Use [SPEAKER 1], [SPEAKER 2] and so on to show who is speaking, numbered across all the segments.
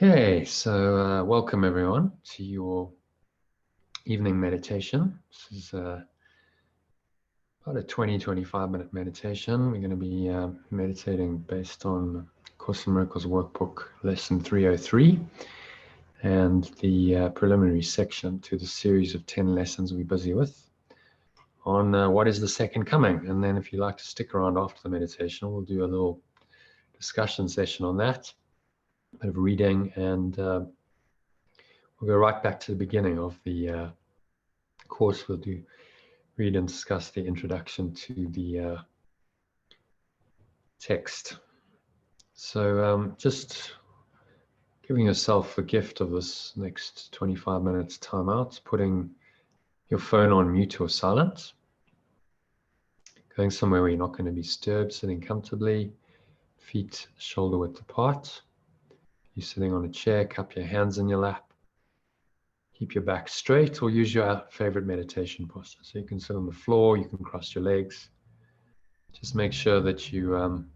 [SPEAKER 1] Okay, so welcome everyone to your evening meditation. This is about a 20-25 minute meditation. We're going to be meditating based on Course in Miracles Workbook Lesson 303 and the preliminary section to the series of 10 lessons we're busy with on what is the second coming. And then if you'd like to stick around after the meditation, we'll do a little discussion session on that, a bit of reading, and we'll go right back to the beginning of the course. We'll read and discuss the introduction to the text. So just giving yourself the gift of this next 25 minutes time out, putting your phone on mute or silent, going somewhere where you're not going to be disturbed, sitting comfortably, feet shoulder width apart. You're sitting on a chair, cup your hands in your lap. Keep your back straight, or use your favorite meditation posture. So you can sit on the floor, you can cross your legs. Just make sure that you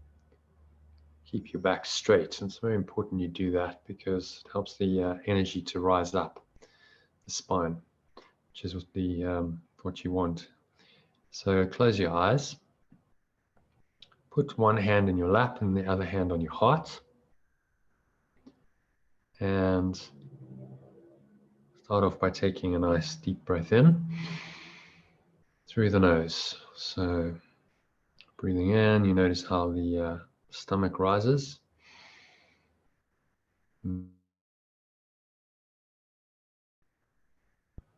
[SPEAKER 1] keep your back straight. And it's very important you do that because it helps the energy to rise up the spine, which is what you want. So close your eyes. Put one hand in your lap and the other hand on your heart. And start off by taking a nice deep breath in through the nose. So breathing in, you notice how the stomach rises.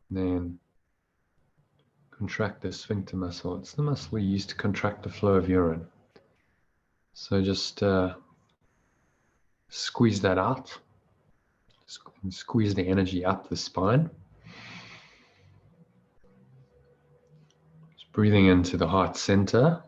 [SPEAKER 1] Then contract the sphincter muscle. It's the muscle we use to contract the flow of urine. So just squeeze that out. Squeeze the energy up the spine. Just breathing into the heart center.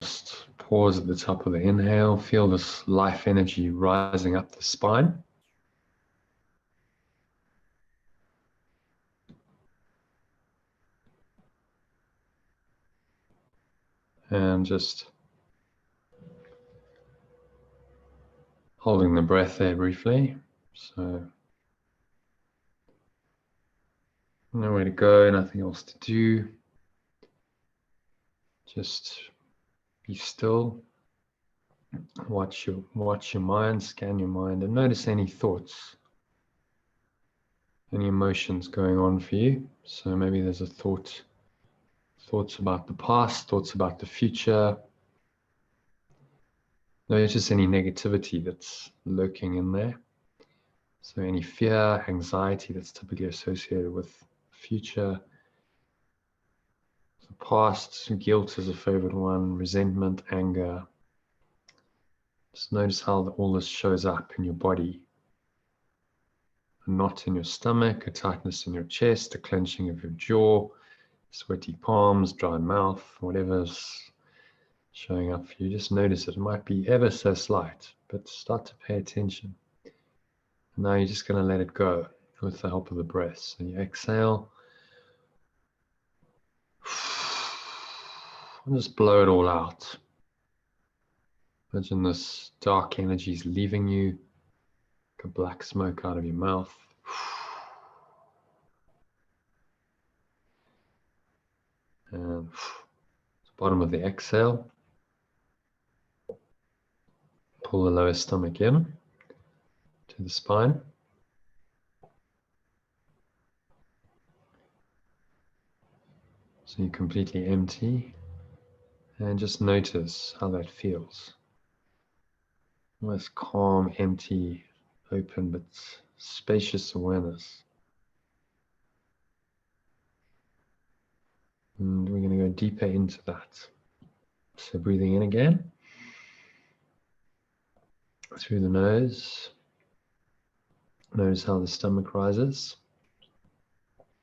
[SPEAKER 1] Just pause at the top of the inhale. Feel this life energy rising up the spine. And just holding the breath there briefly. So nowhere to go, nothing else to do. Just be still. Watch your mind, scan your mind, and notice any thoughts, any emotions going on for you. So maybe there's a thoughts about the past, thoughts about the future. Notice any negativity that's lurking in there. So any fear, anxiety that's typically associated with the future. The past, guilt is a favorite one, resentment, anger. Just notice how all this shows up in your body. A knot in your stomach, a tightness in your chest, a clenching of your jaw, sweaty palms, dry mouth, whatever's showing up for you. Just notice it. It might be ever so slight, but start to pay attention. And now you're just going to let it go with the help of the breath. So you exhale. And just blow it all out. Imagine this dark energy is leaving you, like a black smoke out of your mouth. And bottom of the exhale. Pull the lower stomach in to the spine. So you're completely empty. And just notice how that feels. Almost calm, empty, open, but spacious awareness. And we're going to go deeper into that. So breathing in again. Through the nose. Notice how the stomach rises.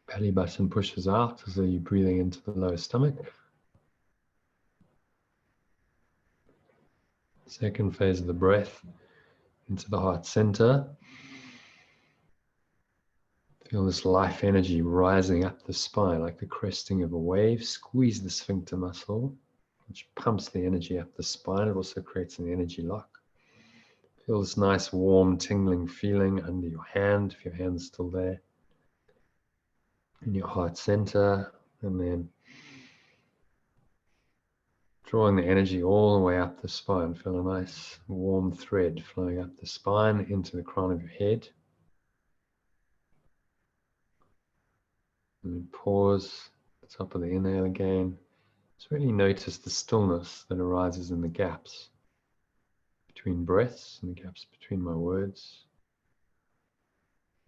[SPEAKER 1] Belly button pushes out as though you're breathing into the lower stomach. Second phase of the breath into the heart center. Feel this life energy rising up the spine like the cresting of a wave. Squeeze the sphincter muscle, which pumps the energy up the spine. It also creates an energy lock. Feel this nice, warm, tingling feeling under your hand, if your hand's still there, in your heart center, and then drawing the energy all the way up the spine. Feel a nice, warm thread flowing up the spine into the crown of your head. And then pause at the top of the inhale again. Just really notice the stillness that arises in the gaps between breaths and the gaps between my words.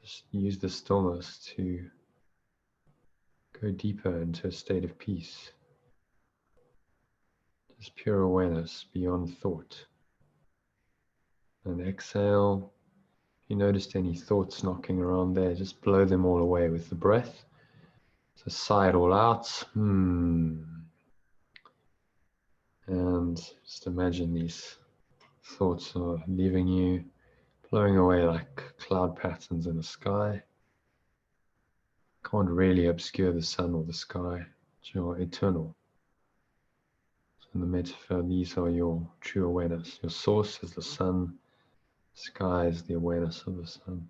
[SPEAKER 1] Just use the stillness to go deeper into a state of peace. Just pure awareness beyond thought. And exhale. If you noticed any thoughts knocking around there, just blow them all away with the breath. So sigh it all out. And just imagine these thoughts are leaving you, blowing away like cloud patterns in the sky. Can't really obscure the sun or the sky. You're eternal. So in the metaphor, these are your true awareness. Your source is the sun. Sky is the awareness of the sun.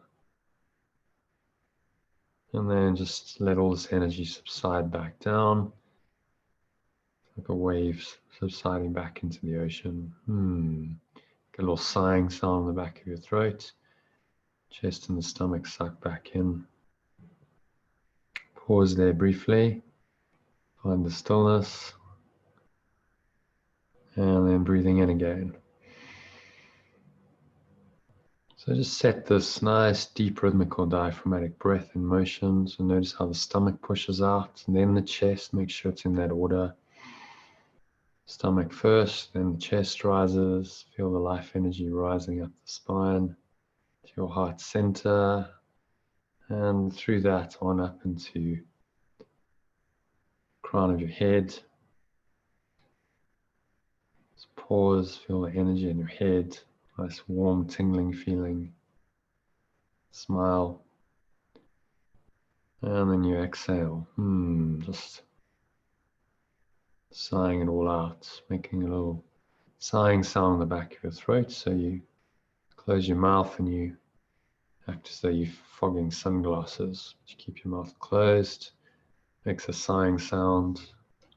[SPEAKER 1] And then just let all this energy subside back down. Like a wave subsiding back into the ocean. Get a little sighing sound in the back of your throat. Chest and the stomach suck back in. Pause there briefly. Find the stillness. And then breathing in again. So just set this nice, deep, rhythmical, diaphragmatic breath in motion. So notice how the stomach pushes out, and then the chest. Make sure it's in that order. Stomach first, then the chest rises. Feel the life energy rising up the spine to your heart center, and through that on up into the crown of your head. Just pause, feel the energy in your head. Nice warm, tingling feeling. Smile. And then you exhale. Just sighing it all out, making a little sighing sound in the back of your throat. So you close your mouth and you act as though you're fogging sunglasses. You keep your mouth closed. Makes a sighing sound.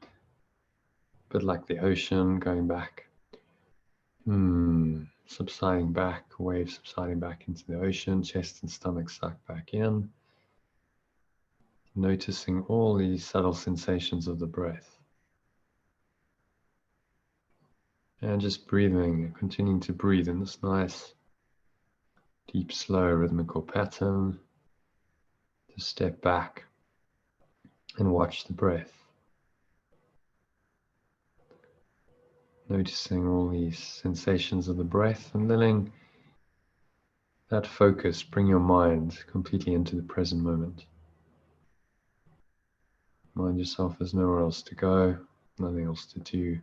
[SPEAKER 1] A bit like the ocean going back. Subsiding back, wave subsiding back into the ocean, chest and stomach sucked back in. Noticing all these subtle sensations of the breath. And just breathing, continuing to breathe in this nice, deep, slow, rhythmical pattern. To step back and watch the breath. Noticing all these sensations of the breath and letting that focus bring your mind completely into the present moment. Mind yourself there's nowhere else to go, nothing else to do,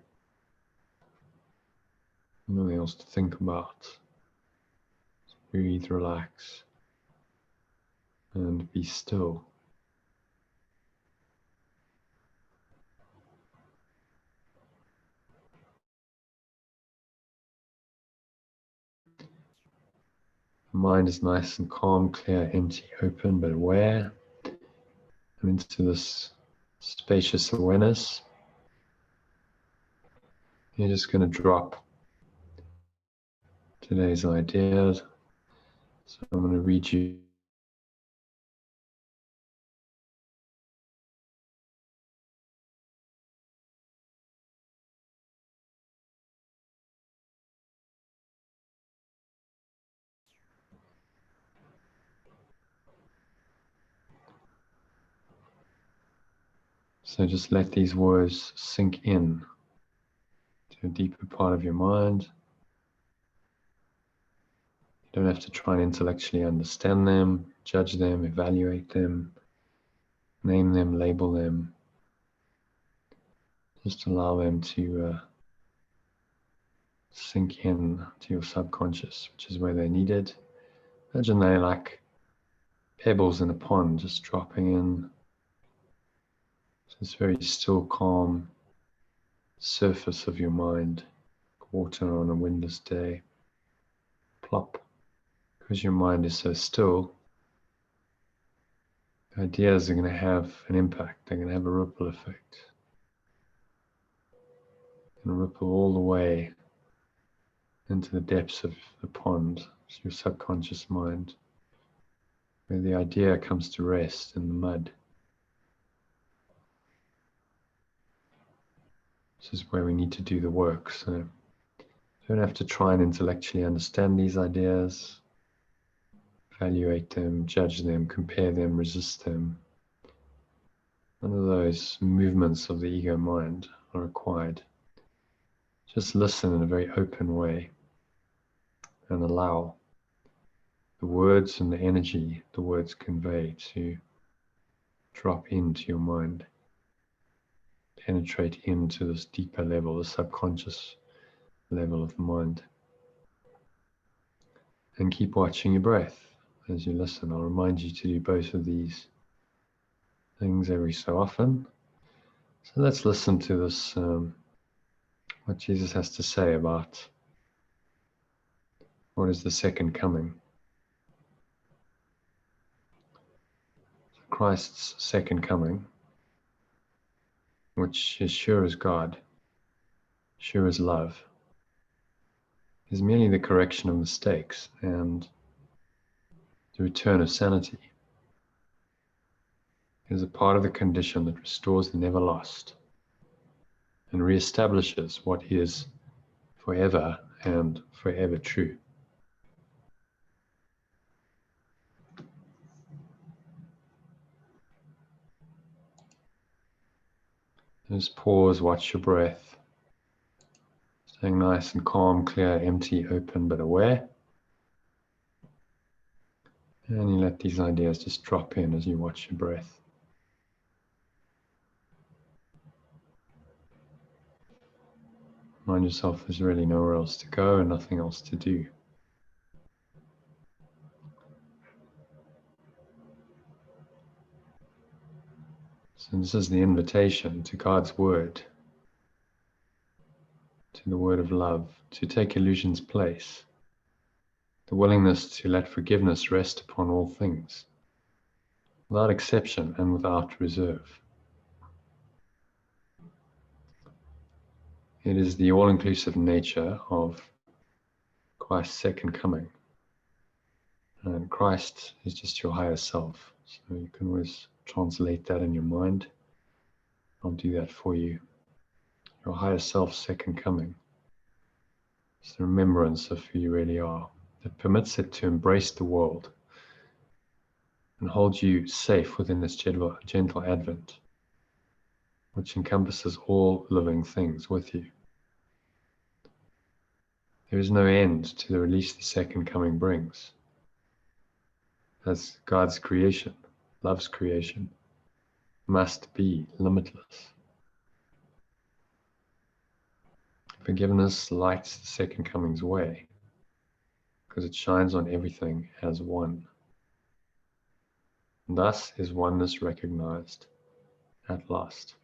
[SPEAKER 1] nothing else to think about. Just breathe, relax, and be still. The mind is nice and calm, clear, empty, open, but aware. And into this spacious awareness, you're just going to drop today's ideas. So I'm going to read you so just let these words sink in to a deeper part of your mind. You don't have to try and intellectually understand them, judge them, evaluate them, name them, label them. Just allow them to sink in to your subconscious, which is where they're needed. Imagine they're like pebbles in a pond just dropping in. This very still, calm surface of your mind, water on a windless day. Plop. Because your mind is so still, ideas are going to have an impact. They're going to have a ripple effect. And ripple all the way into the depths of the pond, your subconscious mind, where the idea comes to rest in the mud. This is where we need to do the work. So you don't have to try and intellectually understand these ideas, evaluate them, judge them, compare them, resist them. None of those movements of the ego mind are required. Just listen in a very open way and allow the words and the energy the words convey to drop into your mind, penetrate into this deeper level, the subconscious level of the mind. And keep watching your breath as you listen. I'll remind you to do both of these things every so often. So let's listen to this, what Jesus has to say about what is the second coming. Christ's second coming, which is sure as God, sure as love, is merely the correction of mistakes and the return of sanity. It is a part of the condition that restores the never lost and reestablishes what is forever and forever true. Just pause, watch your breath, staying nice and calm, clear, empty, open, but aware. And you let these ideas just drop in as you watch your breath. Remind yourself there's really nowhere else to go and nothing else to do. So this is the invitation to God's word, to the word of love, to take illusion's place, the willingness to let forgiveness rest upon all things, without exception and without reserve. It is the all-inclusive nature of Christ's second coming. And Christ is just your higher self. So you can always translate that in your mind. I'll do that for you. Your higher self's second coming. It's the remembrance of who you really are that permits it to embrace the world and hold you safe within this gentle advent, which encompasses all living things with you. There is no end to the release the second coming brings. As God's creation, love's creation, must be limitless. Forgiveness lights the second coming's way because it shines on everything as one. And thus is oneness recognized at last.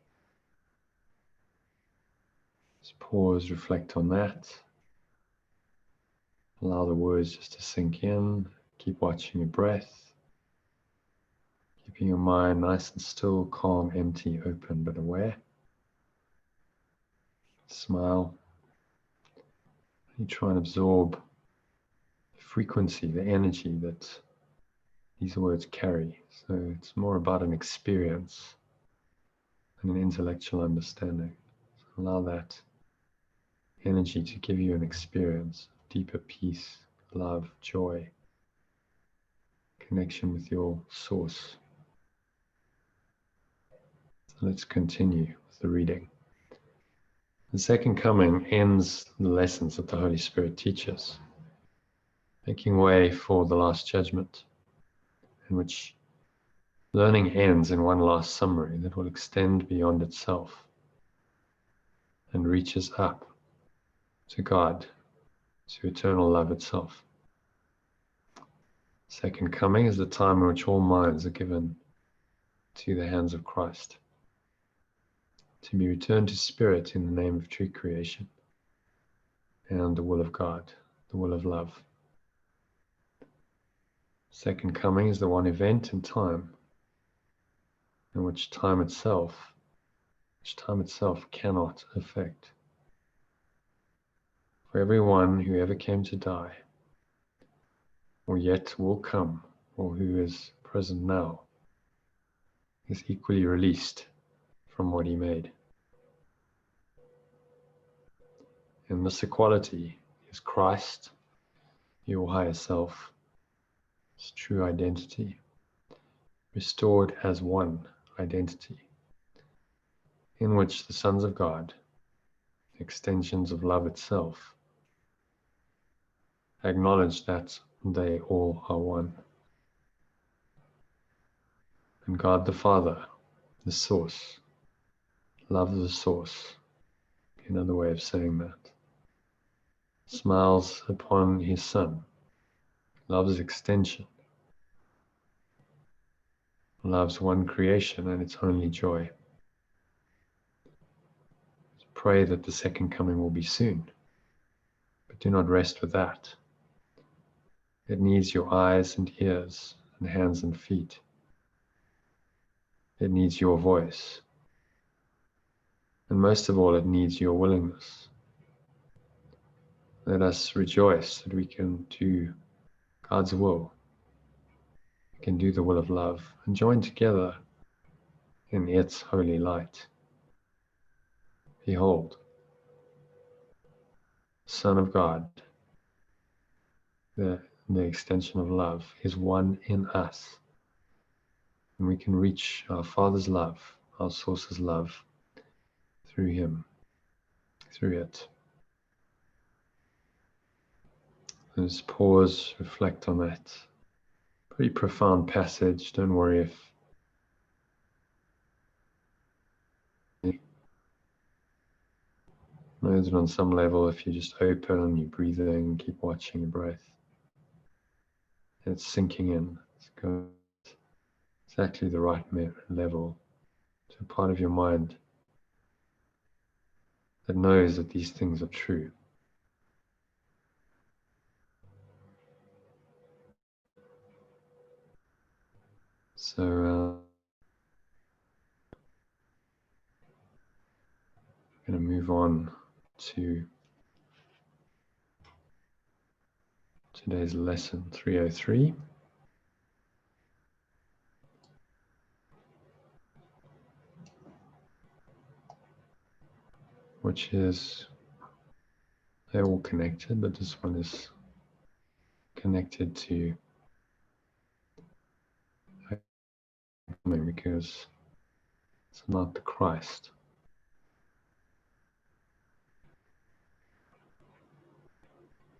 [SPEAKER 1] Just pause, reflect on that. Allow the words just to sink in. Keep watching your breath. Keeping your mind nice and still, calm, empty, open, but aware. Smile. You try and absorb the frequency, the energy that these words carry. So it's more about an experience than an intellectual understanding. So allow that energy to give you an experience of deeper peace, love, joy, connection with your source. So let's continue with the reading. The second coming ends the lessons that the Holy Spirit teaches, making way for the last judgment, in which learning ends in one last summary that will extend beyond itself and reaches up to God, to eternal love itself. Second coming is the time in which all minds are given to the hands of Christ, to be returned to spirit in the name of true creation and the will of God, the will of love. Second coming is the one event in time in which time itself cannot affect. For everyone who ever came to die, or yet will come, or who is present now, is equally released from what he made. In this equality is Christ, your higher self, his true identity, restored as one identity, in which the sons of God, extensions of love itself, acknowledge that they all are one. And God the Father, the source, love the source, another way of saying that, smiles upon his Son, loves extension, loves one creation and its only joy. Pray that the second coming will be soon, but do not rest with that. It needs your eyes and ears and hands and feet. It needs your voice. And most of all, it needs your willingness. Let us rejoice that we can do God's will. We can do the will of love and join together in its holy light. Behold, Son of God, the extension of love, is one in us. And we can reach our Father's love, our source's love, through him, through it. Let's pause, reflect on that. Pretty profound passage. Don't worry if knows it on some level. If you just open, you're breathing, keep watching your breath. It's sinking in. It's going exactly the right level to a part of your mind that knows that these things are true. So I'm going to move on to today's lesson 303. Which is, they're all connected, but this one is connected to because it's not the Christ.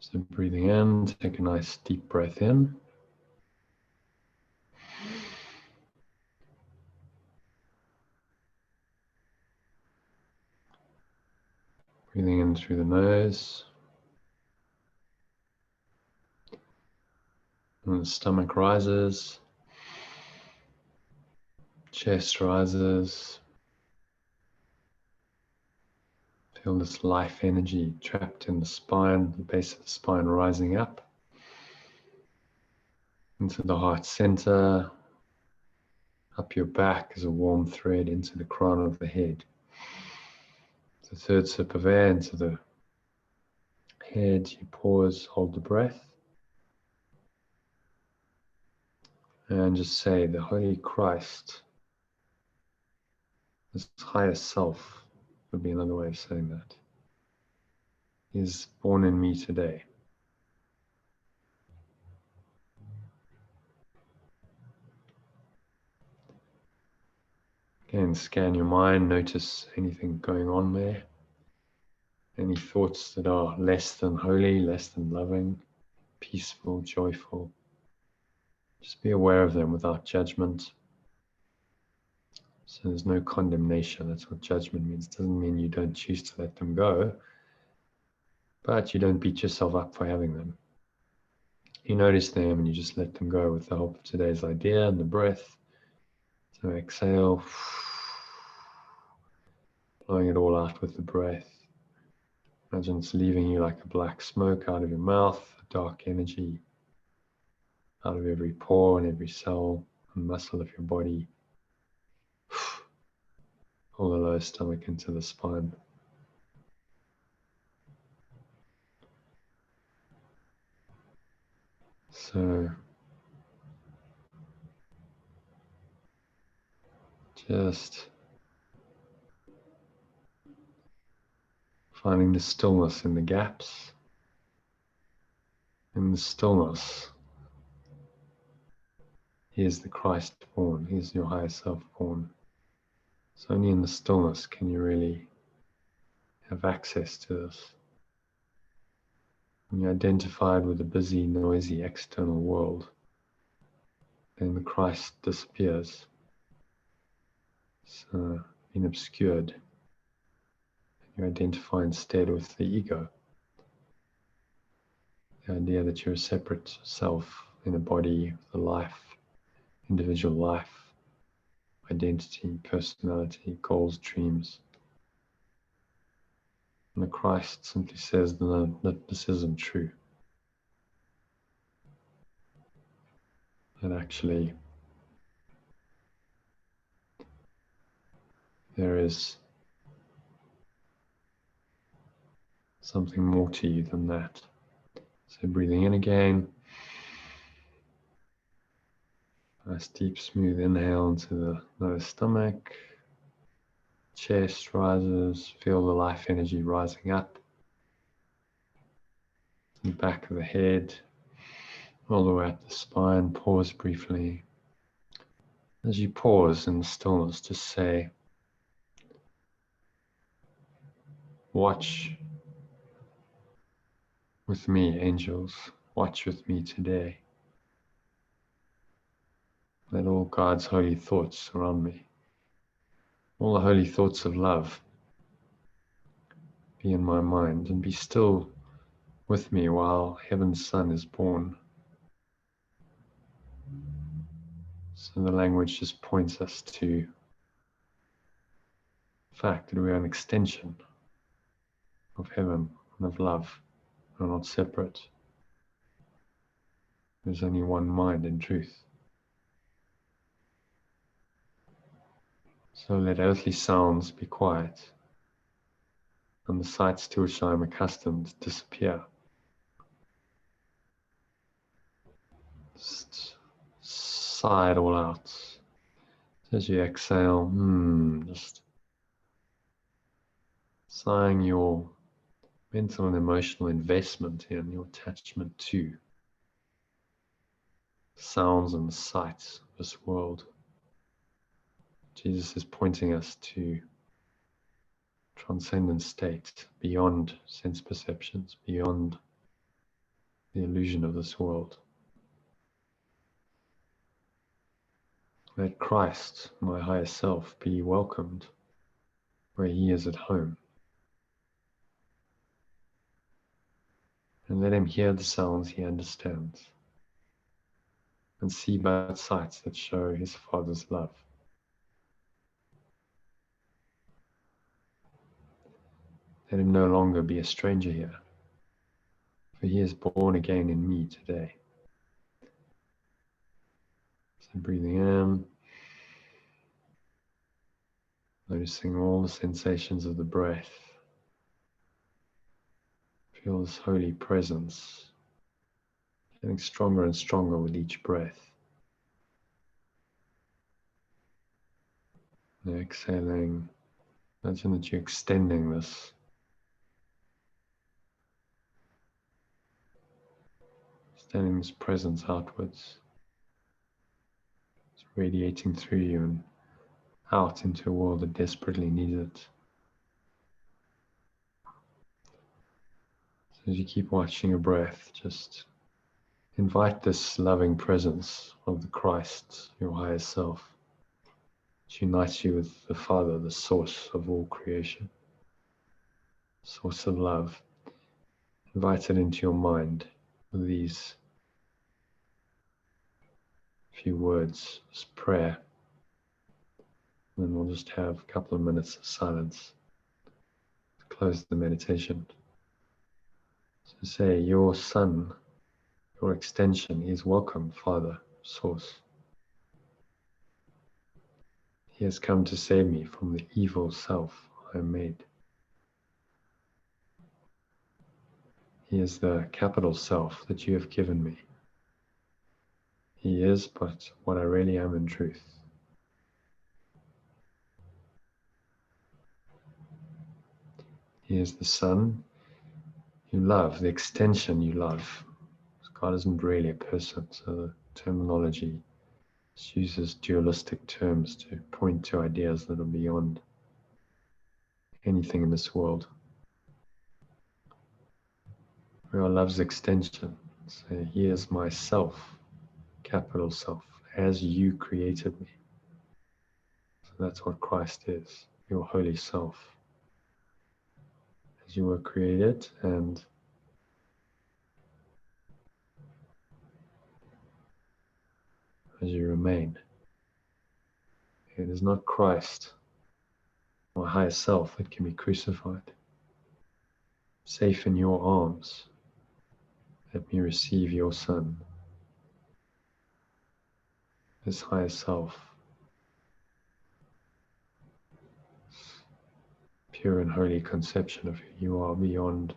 [SPEAKER 1] So breathing in, take a nice deep breath in. Breathing in through the nose. And the stomach rises. Chest rises. Feel this life energy trapped in the spine, the base of the spine rising up into the heart center, up your back as a warm thread into the crown of the head. The third sip of air into the head, you pause, hold the breath, and just say, the Holy Christ, this higher self, would be another way of saying that, is born in me today. Again, scan your mind, notice anything going on there. Any thoughts that are less than holy, less than loving, peaceful, joyful. Just be aware of them without judgment. So there's no condemnation. That's what judgment means. It doesn't mean you don't choose to let them go, but you don't beat yourself up for having them. You notice them and you just let them go with the help of today's idea and the breath. So exhale, blowing it all out with the breath. Imagine it's leaving you like a black smoke out of your mouth, a dark energy out of every pore and every cell and muscle of your body. All the lower stomach into the spine. So just finding the stillness in the gaps. In the stillness, He is the Christ born. He is your higher self born. So only in the stillness can you really have access to this. When you're identified with the busy, noisy external world, then the Christ disappears. It's been obscured. You identify instead with the ego. The idea that you're a separate self in a body, with a life, individual life, identity, personality, goals, dreams. And the Christ simply says that this isn't true. That actually there is something more to you than that. So breathing in again. Nice deep smooth inhale into the lower stomach. Chest rises, feel the life energy rising up. The back of the head, all the way up the spine. Pause briefly. As you pause in the stillness, just say, watch with me, angels. Watch with me today. Let all God's holy thoughts surround me. All the holy thoughts of love be in my mind, and be still with me while heaven's Son is born. So the language just points us to the fact that we are an extension of heaven and of love. We're not separate. There's only one mind in truth. So let earthly sounds be quiet, and the sights to which I am accustomed disappear. Just sigh it all out. So as you exhale, just sighing your mental and emotional investment in, your attachment to sounds and sights of this world. Jesus is pointing us to transcendent state, beyond sense perceptions, beyond the illusion of this world. Let Christ, my higher self, be welcomed where He is at home. And let Him hear the sounds He understands and see both sights that show His Father's love. Let Him no longer be a stranger here, for He is born again in me today. So breathing in, noticing all the sensations of the breath. Feel this holy presence getting stronger and stronger with each breath. And exhaling, imagine that you're extending this presence outwards. It's radiating through you and out into a world that desperately needs it. So as you keep watching your breath, just invite this loving presence of the Christ, your higher self, which unites you with the Father, the source of all creation, source of love. Invite it into your mind with these few words as prayer. And then we'll just have a couple of minutes of silence to close the meditation. So say, your Son, your extension is welcome, Father, Source. He has come to save me from the evil self I am made. He is the capital self that you have given me. He is but what I really am in truth. He is the Son you love, the extension you love. God isn't really a person, so the terminology uses dualistic terms to point to ideas that are beyond anything in this world. We are love's extension. So he is my self, capital self, as you created me. So that's what Christ is, your holy self. As you were created and as you remain. It is not Christ, my higher self, that can be crucified. Safe in your arms, let me receive your Son, this higher self, pure and holy conception of who you are beyond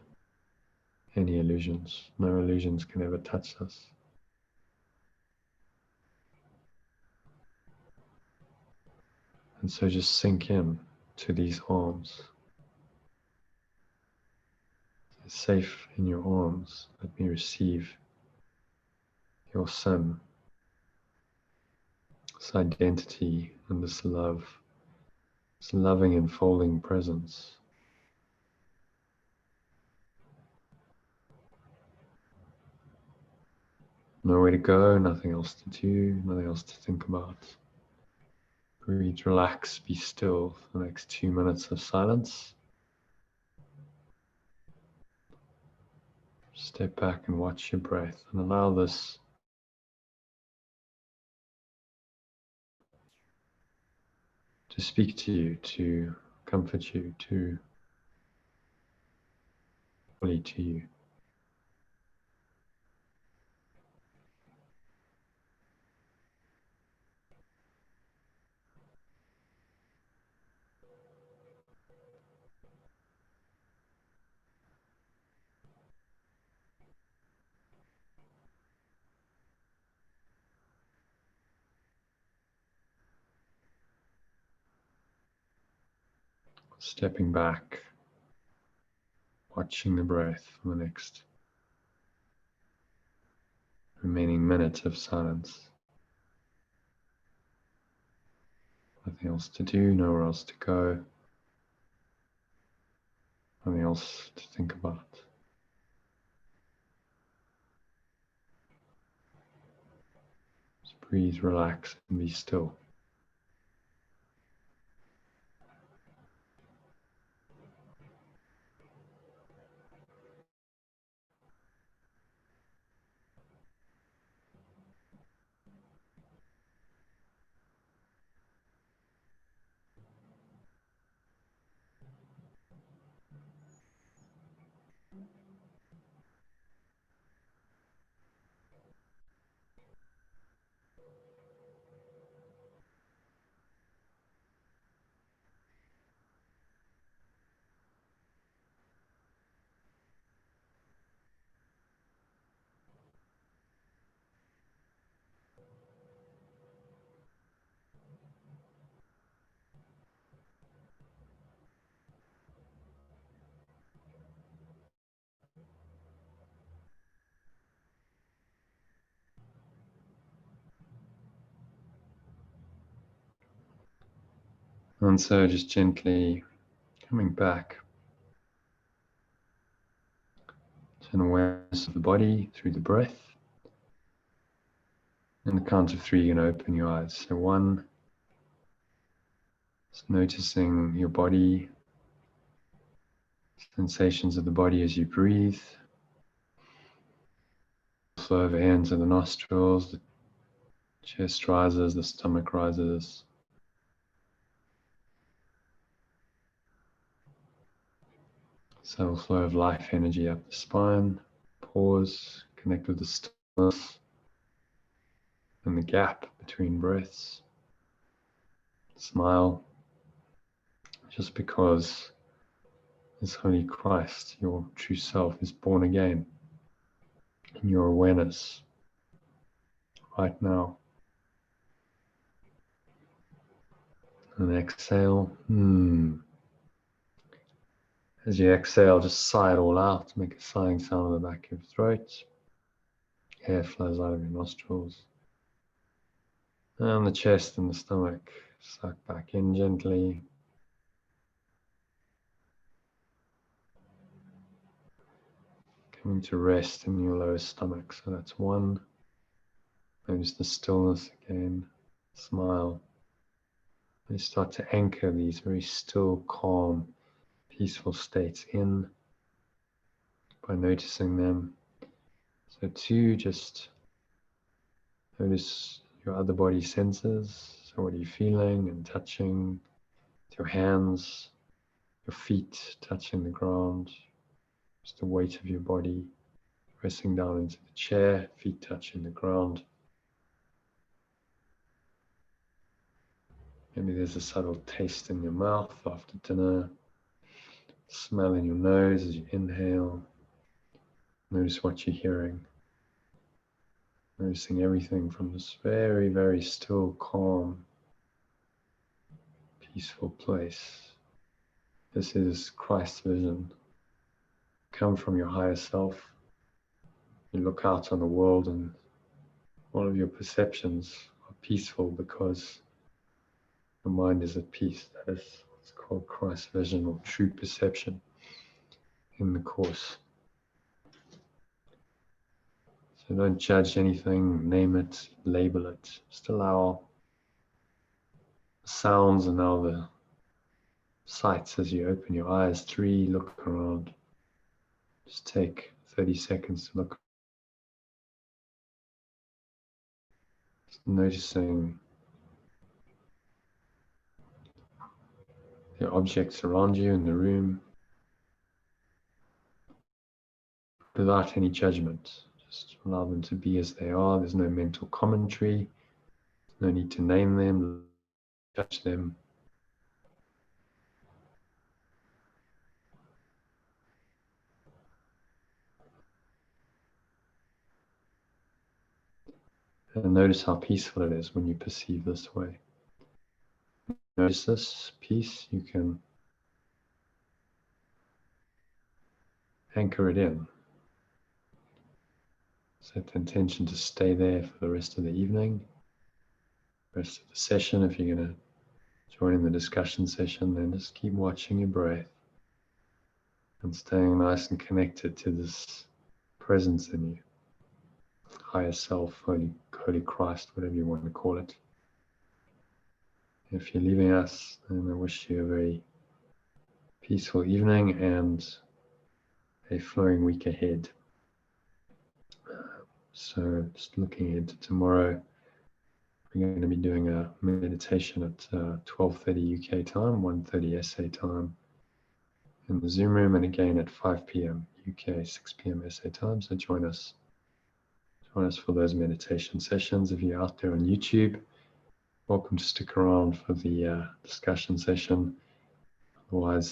[SPEAKER 1] any illusions. No illusions can ever touch us. And so just sink in to these arms. Safe in your arms, let me receive your Son, this identity and this love, this loving enfolding presence. Nowhere to go, nothing else to do, nothing else to think about. Breathe, relax, be still for the next 2 minutes of silence. Step back and watch your breath and allow this to speak to you, to comfort you, to fully to you. Stepping back, watching the breath for the next remaining minute of silence. Nothing else to do, nowhere else to go, nothing else to think about. Just breathe, relax, and be still. And so just gently coming back to an awareness of the body through the breath. And the count of 3, you're going to open your eyes. So 1, just noticing your body, sensations of the body as you breathe. Flow of air into the nostrils, the Chest rises, the stomach rises. Subtle flow of life energy up the spine. Pause, connect with the stillness and the gap between breaths. Smile, just because this Holy Christ, your true self, is born again in your awareness right now. And exhale. As you exhale, just sigh it all out. Make a sighing sound in the back of your throat. Air flows out of your nostrils. And the chest and the stomach suck back in gently. Coming to rest in your lower stomach. So that's one. Notice the stillness again. Smile. You start to anchor these very still, calm, peaceful states in by noticing them. So two, just notice your other body senses. So what are you feeling and touching with your hands, your feet touching the ground, just the weight of your body pressing down into the chair, feet touching the ground. Maybe there's a subtle taste in your mouth after dinner, smell in your nose as you inhale. Notice what you're hearing. Noticing everything from this very, very still, calm, peaceful place. This is Christ's vision. Come from your higher self. You look out on the world and all of your perceptions are peaceful because the mind is at peace. That is what's called Christ's vision or true perception in the Course. So don't judge anything, name it, label it. Just allow the sounds and now the sights as you open your eyes. 3, look around. Just take 30 seconds to look. Just noticing the objects around you in the room without any judgment. Just allow them to be as they are. There's no mental commentary. No need to name them, judge them. And notice how peaceful it is when you perceive this way. Notice this peace, you can anchor it in. Set the intention to stay there for the rest of the evening, rest of the session. If you're going to join in the discussion session, then just keep watching your breath and staying nice and connected to this presence in you. Higher self, Holy Christ, whatever you want to call it. If you're leaving us, then I wish you a very peaceful evening and a flowing week ahead. So just looking ahead to tomorrow, we're going to be doing a meditation at 12:30 UK time, 1:30 SA time in the Zoom room, and again at 5 p.m. UK, 6 p.m. SA time. So join us for those meditation sessions. If you're out there on YouTube, welcome to stick around for the discussion session. Otherwise,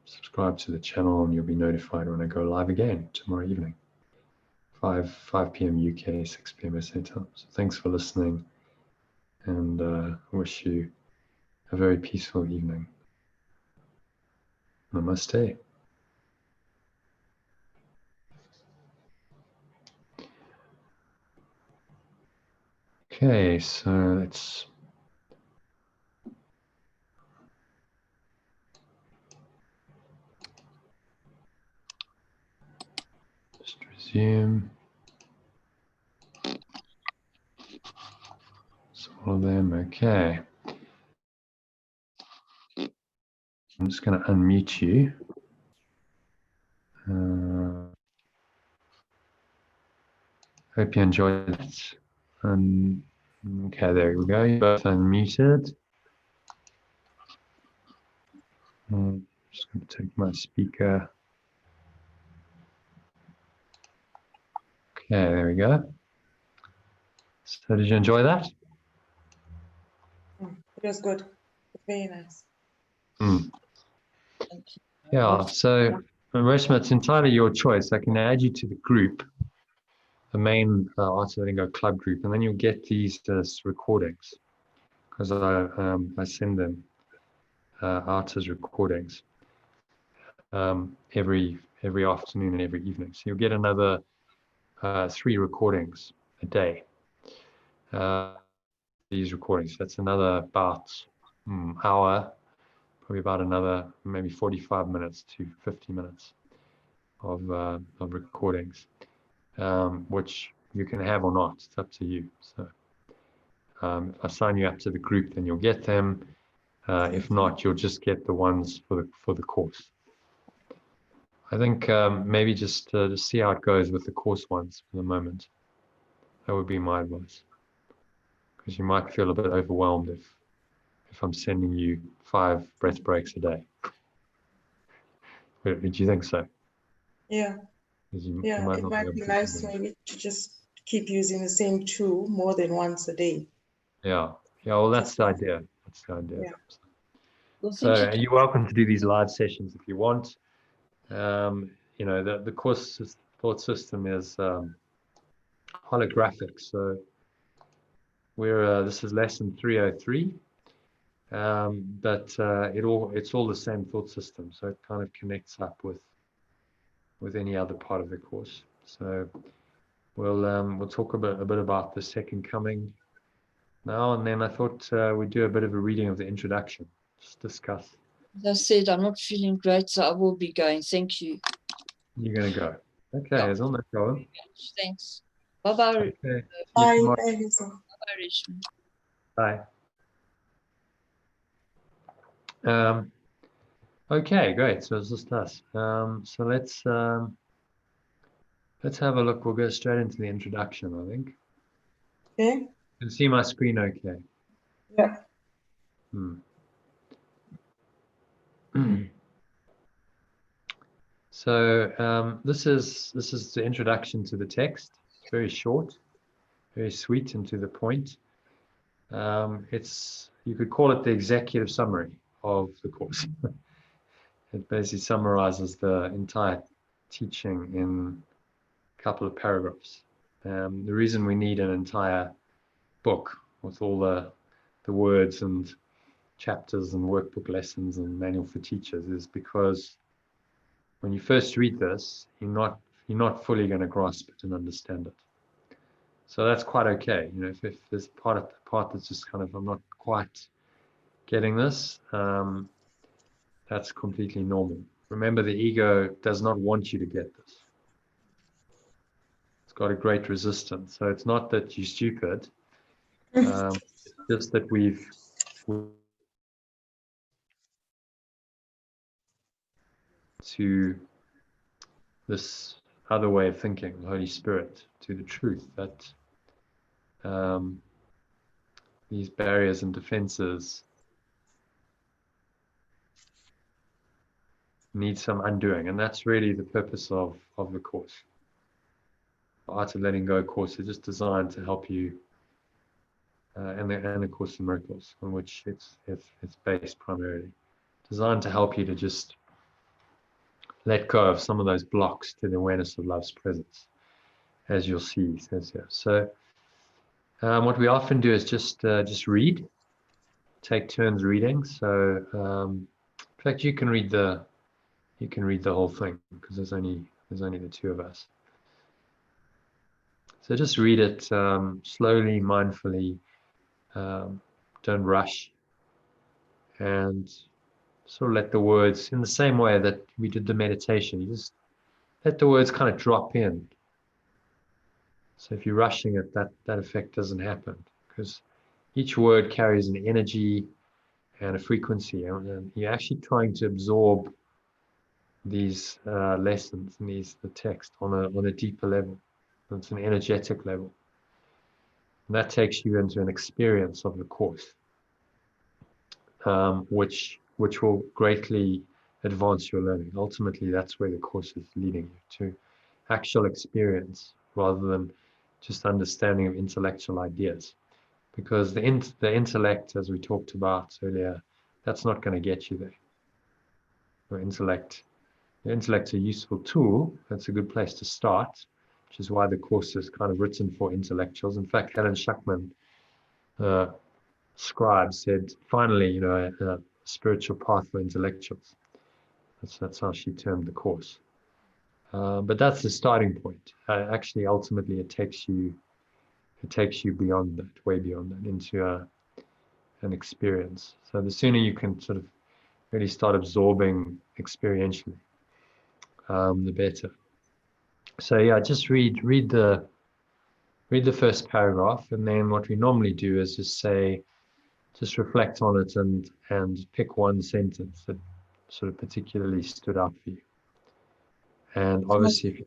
[SPEAKER 1] subscribe to the channel and you'll be notified when I go live again tomorrow evening, 5 p.m. UK, 6 p.m. SA time. So thanks for listening, and I wish you a very peaceful evening. Namaste. Okay, so let's just resume. So all of them, okay. I'm just going to unmute you. Hope you enjoyed it. Okay, there we go. You're both unmuted. I'm just going to take my speaker. Okay, there we go. So did you enjoy that?
[SPEAKER 2] It was good. Very nice.
[SPEAKER 1] Yeah, so Reshma, it's entirely your choice. I can add you to the group, the main Art of Letting Go club group, and then you'll get these recordings because I send them out as recordings every afternoon and every evening. So you'll get another 3 recordings a day. These recordings, that's another about hour, probably about another maybe 45 minutes to 50 minutes of recordings, which you can have or not. It's up to you. So if I sign you up to the group, then you'll get them. If not, you'll just get the ones for the course. I think maybe just see how it goes with the course ones for the moment. That would be my advice, because you might feel a bit overwhelmed if I'm sending you 5 breath breaks a day. Did you think so?
[SPEAKER 2] Yeah.
[SPEAKER 1] You
[SPEAKER 2] Yeah,
[SPEAKER 1] might
[SPEAKER 2] it
[SPEAKER 1] not
[SPEAKER 2] might be nice maybe to just keep using the same 2 more than once a day.
[SPEAKER 1] Yeah. Well, that's the idea. That's the idea.
[SPEAKER 2] Yeah.
[SPEAKER 1] So you're welcome to do these live sessions if you want. The course thought system is holographic. So this is lesson 303. But it's all the same thought system, so it kind of connects up with any other part of the course. So we'll talk a bit about the second coming now, and then I thought we'd do a bit of a reading of the introduction, just discuss.
[SPEAKER 3] As I said, I'm not feeling great, so I will be going. Thank you.
[SPEAKER 1] You're going to go. Okay, there's no problem.
[SPEAKER 3] Thanks. Bye-bye.
[SPEAKER 1] Okay.
[SPEAKER 2] Bye.
[SPEAKER 3] Bye-bye, Reshma.
[SPEAKER 1] Bye. Okay, great. So it's just us. So let's have a look. We'll go straight into the introduction, I think.
[SPEAKER 2] Okay.
[SPEAKER 1] You can see my screen okay?
[SPEAKER 2] Yeah.
[SPEAKER 1] So this is the introduction to the text. It's very short, very sweet and to the point. You could call it the executive summary of the course. It basically summarizes the entire teaching in a couple of paragraphs. The reason we need an entire book with all the words and chapters and workbook lessons and manual for teachers is because when you first read this, you're not fully going to grasp it and understand it. So that's quite okay. If there's part that's just kind of, I'm not quite getting this, that's completely normal. Remember, the ego does not want you to get this. It's got a great resistance. So it's not that you're stupid. It's just that we've to this other way of thinking, the Holy Spirit, to the truth that these barriers and defenses need some undoing, and that's really the purpose of the course. The Art of Letting Go course is just designed to help you, and the Course in Miracles, on which it's based primarily, designed to help you to just let go of some of those blocks to the awareness of love's presence, as you'll see, it says here. So what we often do is just read, take turns reading. So in fact, you can read the whole thing because there's only the 2 of us. So just read it slowly, mindfully. Don't rush, and sort of let the words, in the same way that we did the meditation, you just let the words kind of drop in. So if you're rushing it, that effect doesn't happen, because each word carries an energy and a frequency, and you're actually trying to absorb these lessons and the text on a deeper level. It's an energetic level. And that takes you into an experience of the course, which will greatly advance your learning. Ultimately, that's where the course is leading you to actual experience rather than just understanding of intellectual ideas. Because the intellect, as we talked about earlier, that's not going to get you there. The intellect's a useful tool. That's a good place to start, which is why the course is kind of written for intellectuals. In fact, Helen Schuckman, scribe, said, finally, a spiritual path for intellectuals. That's how she termed the course. But that's the starting point. Actually, ultimately, it takes you beyond that, way beyond that, into an experience. So the sooner you can sort of really start absorbing experientially, the better. So yeah, just read the first paragraph, and then what we normally do is just reflect on it and pick one sentence that sort of particularly stood out for you. And obviously,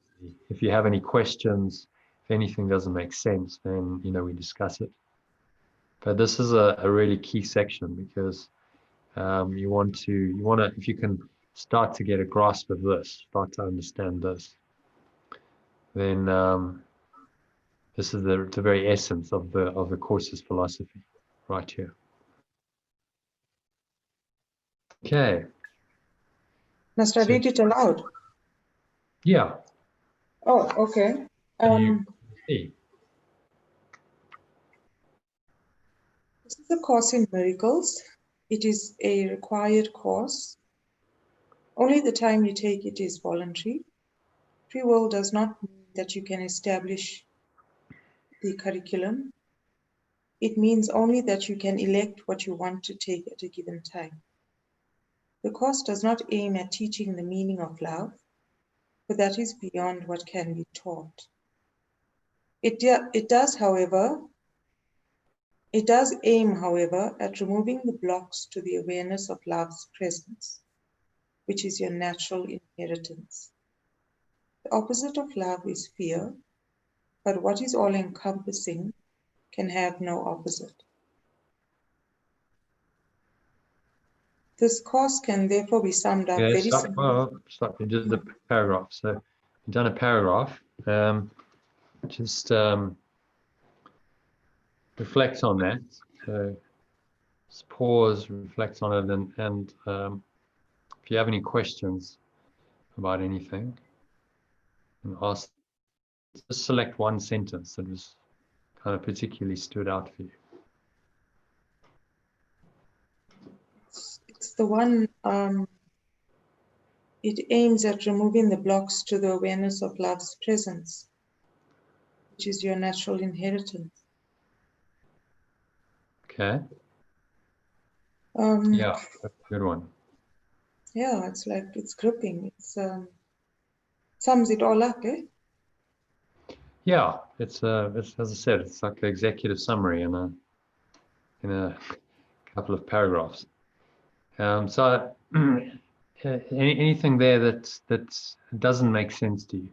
[SPEAKER 1] if you have any questions, if anything doesn't make sense, then we discuss it. But this is a really key section because you want to, if you can start to get a grasp of this, start to understand this, then this is the very essence of the course's philosophy, right here. Okay.
[SPEAKER 2] Must I read it aloud?
[SPEAKER 1] Yeah.
[SPEAKER 2] Oh, okay.
[SPEAKER 1] See.
[SPEAKER 2] This is a course in miracles. It is a required course. Only the time you take it is voluntary. Free will does not mean that you can establish the curriculum. It means only that you can elect what you want to take at a given time. The course does not aim at teaching the meaning of love, for that is beyond what can be taught. It does aim, however, at removing the blocks to the awareness of love's presence, which is your natural inheritance. The opposite of love is fear, but what is all-encompassing can have no opposite. This course can therefore be summed up very simply.
[SPEAKER 1] Stop. You did the paragraph. So you've done a paragraph. Just reflect on that. So just pause, reflect on it, and if you have any questions about anything, and ask. Just select one sentence that was kind of particularly stood out for you.
[SPEAKER 2] It's the one, it aims at removing the blocks to the awareness of love's presence, which is your natural inheritance.
[SPEAKER 1] Okay. Yeah, that's a good one.
[SPEAKER 2] Yeah, it's like, it's gripping. It's sums it all up, eh?
[SPEAKER 1] Yeah, it's as I said, it's like an executive summary in a couple of paragraphs. So anything there that doesn't make sense to you?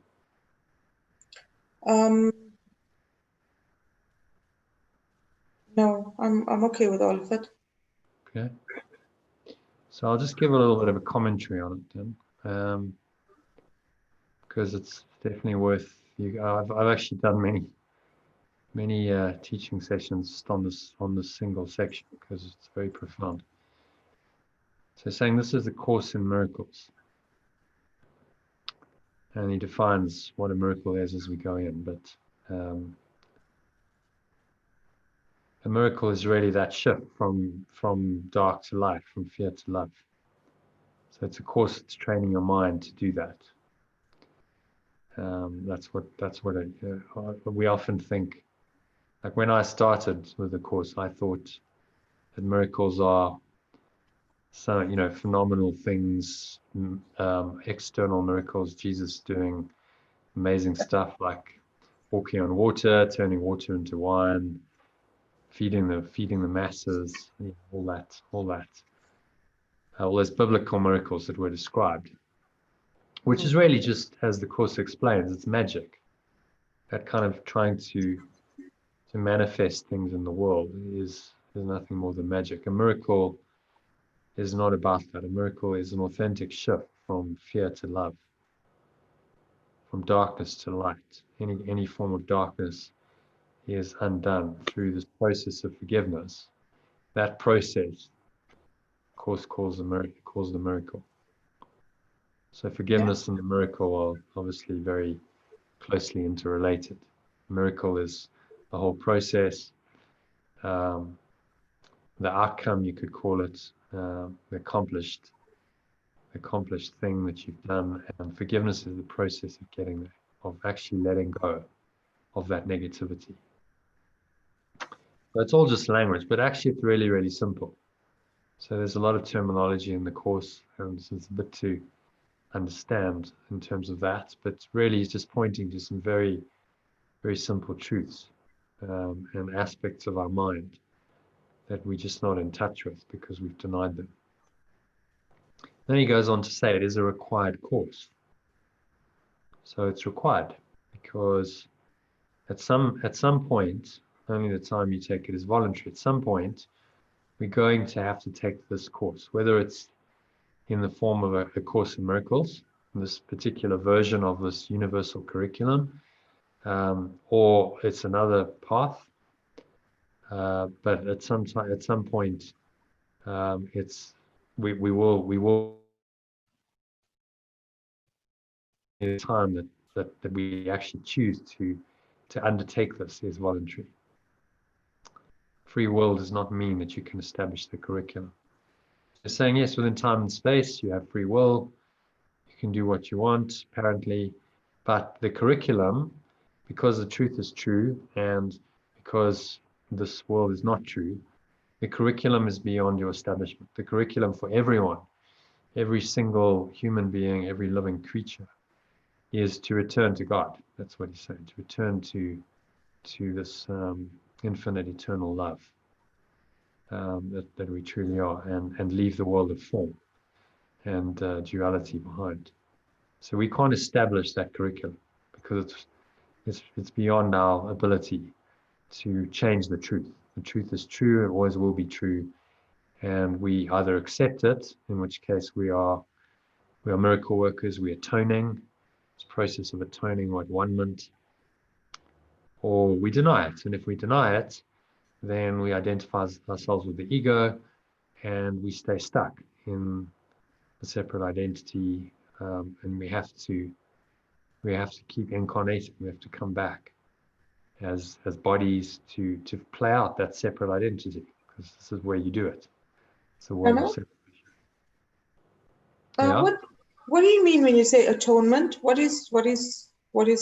[SPEAKER 2] No, I'm okay with all of it.
[SPEAKER 1] Okay. So I'll just give a little bit of a commentary on it then, because it's definitely worth you. I've actually done many teaching sessions just on this single section because it's very profound. So saying this is the course in miracles, and he defines what a miracle is as we go in. But a miracle is really that shift from dark to light, from fear to love. So it's a course that's training your mind to do that. That's what we often think. Like when I started with the course, I thought that miracles are phenomenal things, external miracles, Jesus doing amazing stuff like walking on water, turning water into wine, feeding the masses, all that. All those biblical miracles that were described, which is really just, as the course explains, it's magic. That kind of trying to manifest things in the world is nothing more than magic. A miracle is not about that. A miracle is an authentic shift from fear to love, from darkness to light. Any form of darkness is undone through this process of forgiveness. That process, of course, calls the miracle. So forgiveness and the miracle are obviously very closely interrelated. Miracle is the whole process, the outcome, you could call it, the accomplished thing that you've done, and forgiveness is the process of getting there, of actually letting go of that negativity. So it's all just language, but actually it's really, really simple. So there's a lot of terminology in the course, and it's a bit to understand in terms of that, but really it's just pointing to some very, very simple truths and aspects of our mind that we're just not in touch with because we've denied them. Then he goes on to say it is a required course. So it's required because at some point, only the time you take it is voluntary. At some point, we're going to have to take this course, whether it's in the form of a Course in Miracles, this particular version of this universal curriculum, or it's another path. But at some point, we will in time that we actually choose to undertake this is voluntary. Free will does not mean that you can establish the curriculum. They're saying yes, within time and space, you have free will. You can do what you want, apparently, but the curriculum, because the truth is true and because this world is not true, the curriculum is beyond your establishment. The curriculum for everyone, every single human being, every living creature, is to return to God. That's what he's saying, to return to this infinite, eternal love that we truly are, and leave the world of form and duality behind. So we can't establish that curriculum because it's beyond our ability to change the truth. The truth is true, it always will be true, and we either accept it, in which case we are miracle workers, we are atoning, this process of atoning or at-one-ment, or we deny it. And if we deny it, then we identify ourselves with the ego and we stay stuck in the separate identity, and we have to keep incarnating. We have to come back as bodies to play out that separate identity, because this is where you do it. It's a world of separation. Yeah?
[SPEAKER 2] What do you mean when you say atonement? What is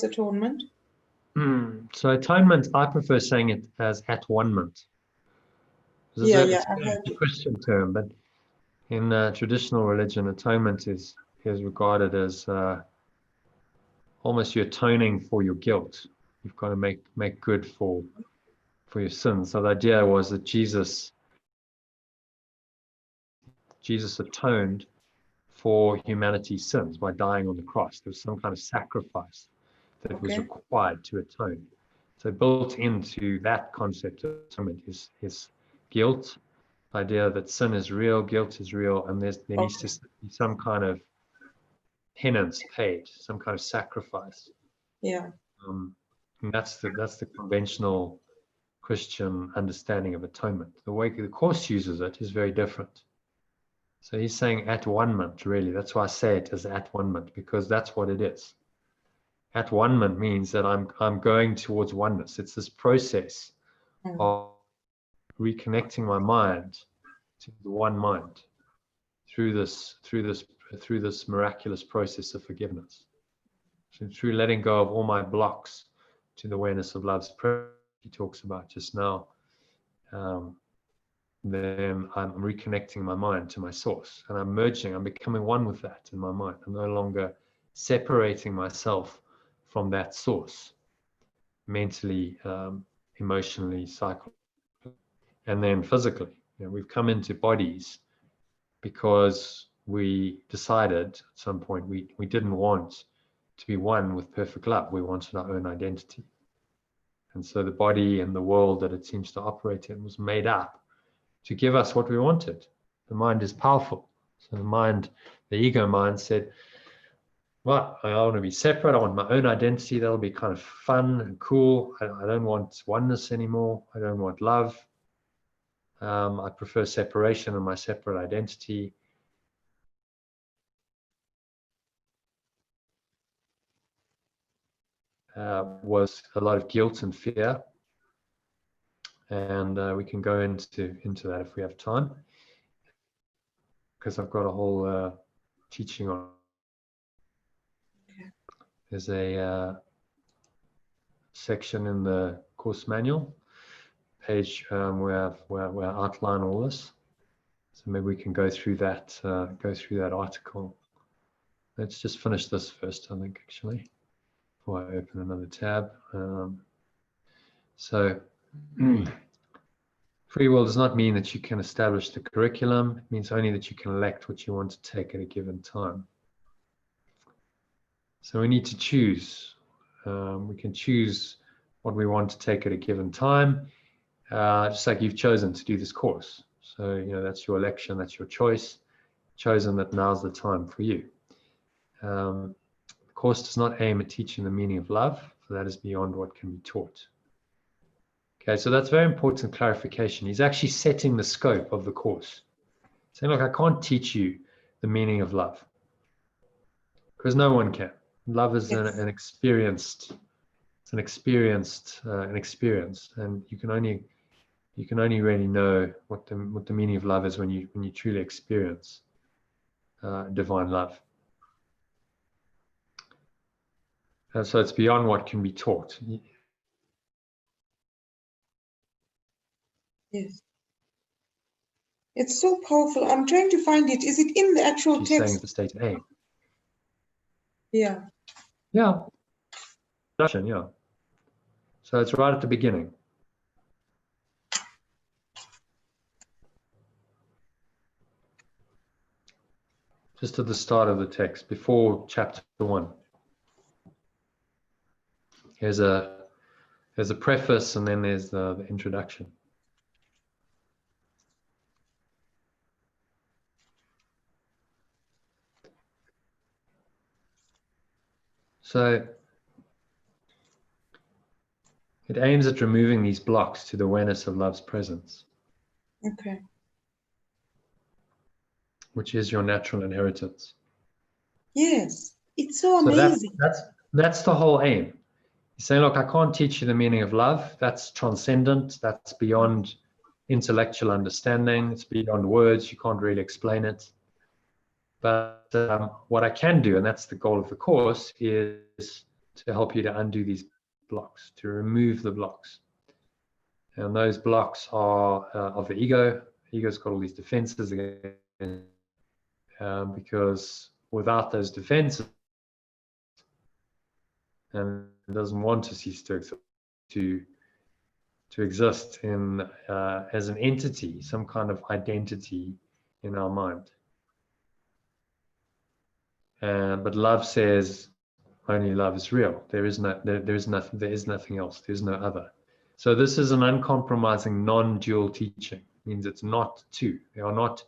[SPEAKER 2] atonement?
[SPEAKER 1] So atonement, I prefer saying it as at-one-ment. It's a Christian term, but in traditional religion, atonement is regarded as almost you're atoning for your guilt. You've got to make good for your sins. So the idea was that Jesus atoned for humanity's sins by dying on the cross. There was some kind of sacrifice that was required to atone. So built into that concept of atonement is guilt, the idea that sin is real, guilt is real, and there needs to be some kind of penance paid, some kind of sacrifice.
[SPEAKER 2] Yeah.
[SPEAKER 1] And that's the conventional Christian understanding of atonement. The way the Course uses it is very different. So he's saying at-one-ment, really. That's why I say it as at-one-ment, because that's what it is. At-one-ment means that I'm going towards oneness. It's this process of reconnecting my mind to the one mind through this miraculous process of forgiveness. So through letting go of all my blocks to the awareness of love's presence he talks about just now, then I'm reconnecting my mind to my source, and I'm becoming one with that in my mind. I'm no longer separating myself from that source mentally, emotionally, psychologically, and then physically. We've come into bodies because we decided at some point we didn't want to be one with perfect love. We wanted our own identity. And so the body and the world that it seems to operate in was made up to give us what we wanted. The mind is powerful. So the mind, the ego mind said, well, I want to be separate. I want my own identity. That'll be kind of fun and cool. I don't want oneness anymore. I don't want love. I prefer separation and my separate identity. Was a lot of guilt and fear. And we can go into that if we have time, because I've got a whole teaching on. There's a section in the course manual page where I outline all this. So maybe we can go through that article. Let's just finish this first, I think, actually, before I open another tab. So free will does not mean that you can establish the curriculum. It means only that you can elect what you want to take at a given time. So we need to choose. We can choose what we want to take at a given time, just like you've chosen to do this course. So, you know, that's your election, that's your choice, chosen that now's the time for you. The course does not aim at teaching the meaning of love, for that is beyond what can be taught. Okay, so that's very important clarification. He's actually setting the scope of the course. Saying, look, I can't teach you the meaning of love, because no one can. Love is an experience, and you can only really know what the meaning of love is when you truly experience divine love. And so it's beyond what can be taught.
[SPEAKER 2] Yes. It's so powerful. I'm trying to find it. Is it in the actual
[SPEAKER 1] She's
[SPEAKER 2] text?
[SPEAKER 1] saying the state aim.
[SPEAKER 2] Yeah.
[SPEAKER 1] Yeah. Yeah. So it's right at the beginning. Just at the start of the text, before chapter 1. There's a preface, and then there's the introduction. So it aims at removing these blocks to the awareness of love's presence.
[SPEAKER 2] Okay.
[SPEAKER 1] Which is your natural inheritance.
[SPEAKER 2] Yes, it's so amazing.
[SPEAKER 1] That's the whole aim. He's saying, look, I can't teach you the meaning of love. That's transcendent. That's beyond intellectual understanding. It's beyond words. You can't really explain it. But what I can do, and that's the goal of the course, is to help you to undo these blocks, to remove the blocks. And those blocks are of the ego. The ego's got all these defenses again, because without those defenses, and it doesn't want to cease to exist in as an entity, some kind of identity in our mind. But love says only love is real. There is nothing else. There's no other. So this is an uncompromising non-dual teaching. It means it's not two. There are not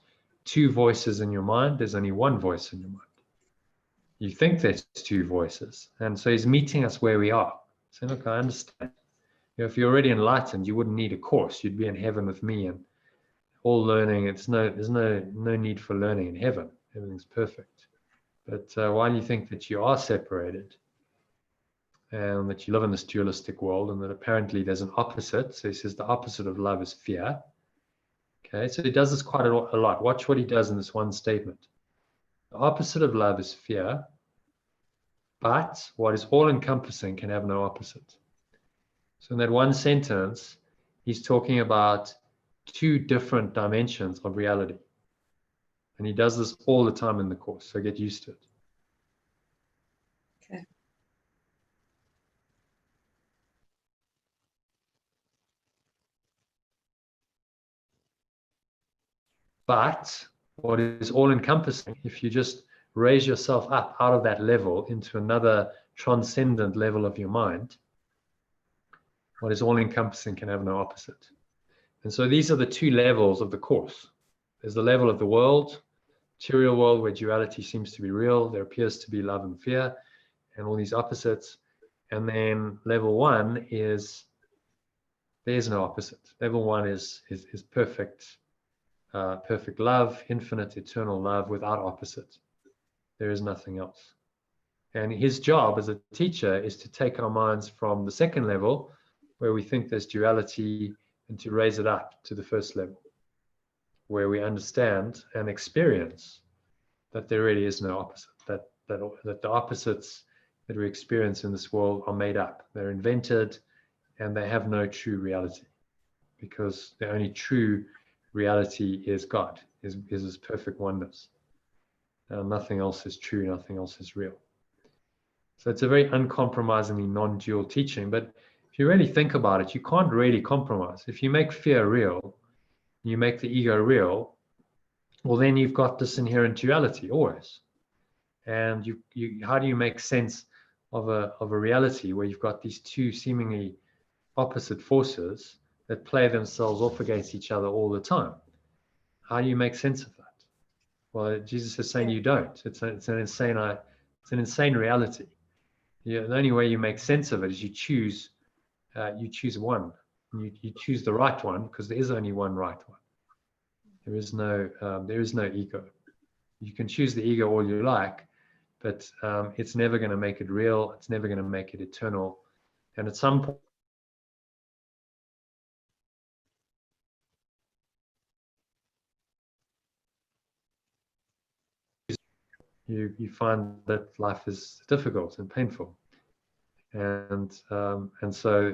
[SPEAKER 1] two voices in your mind. There's only one voice in your mind. You think there's two voices. And so he's meeting us where we are. So look, I understand. You know, if you're already enlightened, you wouldn't need a course. You'd be in heaven with me and all learning. There's no need for learning in heaven. Everything's perfect. But while you think that you are separated and that you live in this dualistic world and that apparently there's an opposite. So he says the opposite of love is fear. Okay, so he does this quite a lot. Watch what he does in this one statement. The opposite of love is fear, but what is all-encompassing can have no opposite. So in that one sentence, he's talking about two different dimensions of reality. And he does this all the time in the course, so get used to it.
[SPEAKER 2] Okay.
[SPEAKER 1] But what is all-encompassing, if you just raise yourself up out of that level into another transcendent level of your mind, What is all-encompassing can have no opposite. And so these are the two levels of the course. There's the level of the world, material world, where duality seems to be real. There appears to be love and fear and all these opposites. And then level one is, there's no opposite. Level one is perfect, perfect love, infinite, eternal love without opposite. There is nothing else. And his job as a teacher is to take our minds from the second level, where we think there's duality, and to raise it up to the first level, where we understand and experience that there really is no opposite, that the opposites that we experience in this world are made up. They're invented, and they have no true reality, because the only true reality is God, is his perfect oneness. Nothing else is true, nothing else is real. So it's a very uncompromisingly non-dual teaching, but if you really think about it, you can't really compromise. If you make fear real, you make the ego real, well, then you've got this inherent duality always. And how do you make sense of a reality where you've got these two seemingly opposite forces that play themselves off against each other all the time? How do you make sense of that? Well, Jesus is saying you don't. It's an insane reality. The only way you make sense of it is you choose one. You choose the right one, because there is only one right one. There is no ego. You can choose the ego all you like, but it's never going to make it real. It's never going to make it eternal. And at some point, you find that life is difficult and painful. And so,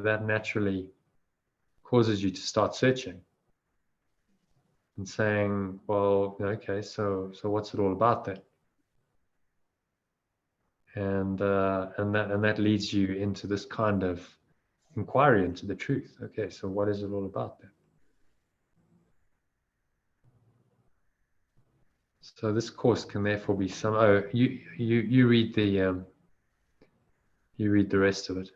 [SPEAKER 1] that naturally causes you to start searching and saying, well, okay, so what's it all about then? And that leads you into this kind of inquiry into the truth. Okay, so what is it all about then? So this course can therefore be you read the rest of it.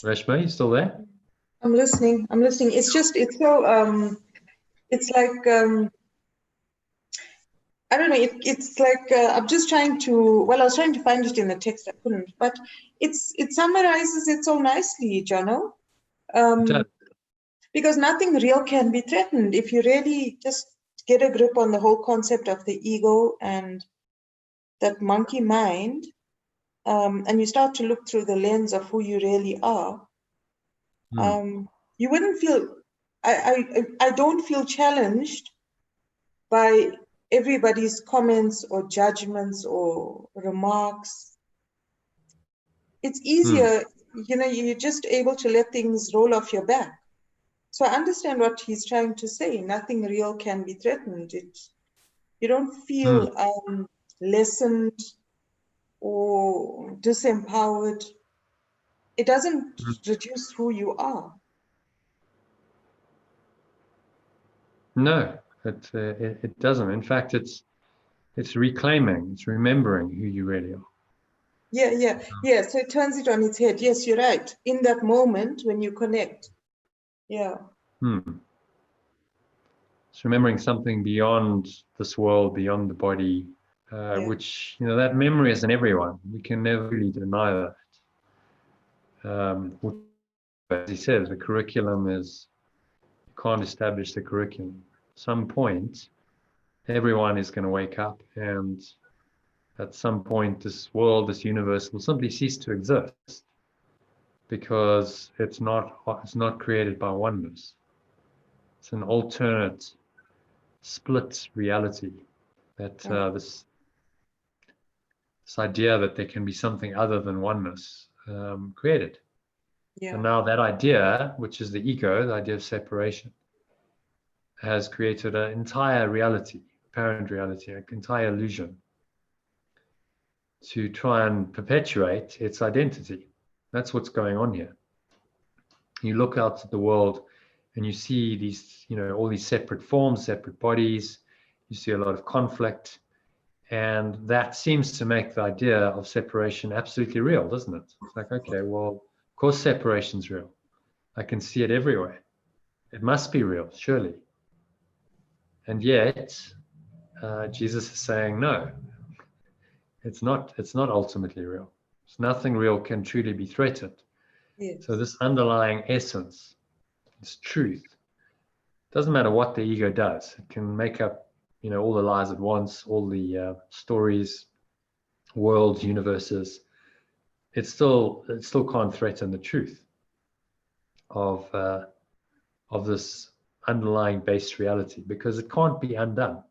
[SPEAKER 1] Reshma, you still there?
[SPEAKER 2] I'm listening. It's so, it's like, I don't know, it's like, I'm just trying to, I was trying to find it in the text, I couldn't, but it summarizes it so nicely, Jono. Because nothing real can be threatened if you really just get a grip on the whole concept of the ego and that monkey mind, and you start to look through the lens of who you really are. You wouldn't feel, I don't feel challenged by everybody's comments or judgments or remarks. It's easier, you're just able to let things roll off your back. So I understand what he's trying to say. Nothing real can be threatened. You don't feel lessened or disempowered. It doesn't reduce who you are.
[SPEAKER 1] No, it doesn't. In fact, it's reclaiming, it's remembering who you really are.
[SPEAKER 2] Yeah. So it turns it on its head. Yes, you're right. In that moment when you connect. Yeah.
[SPEAKER 1] It's remembering something beyond this world, beyond the body, which, that memory is in everyone. We can never really deny that. As he says, the curriculum is, you can't establish the curriculum. At some point, everyone is going to wake up, and at some point, this world, this universe will simply cease to exist, because it's not created by oneness. It's an alternate, split reality. That this idea that there can be something other than oneness created.
[SPEAKER 2] Yeah.
[SPEAKER 1] And now that idea, which is the ego, the idea of separation, has created an entire reality, apparent reality, an entire illusion, to try and perpetuate its identity. That's what's going on here. You look out at the world and you see these, all these separate forms, separate bodies. You see a lot of conflict, and that seems to make the idea of separation absolutely real, doesn't it? It's like, okay, well, of course separation's real. I can see it everywhere. It must be real, surely. And yet, Jesus is saying, no, it's not ultimately real. It's nothing real can truly be threatened.
[SPEAKER 2] Yes.
[SPEAKER 1] So this underlying essence, this truth, doesn't matter what the ego does. It can make up, all the lies at once, all the stories, worlds, universes. It still can't threaten the truth of this underlying base reality, because it can't be undone.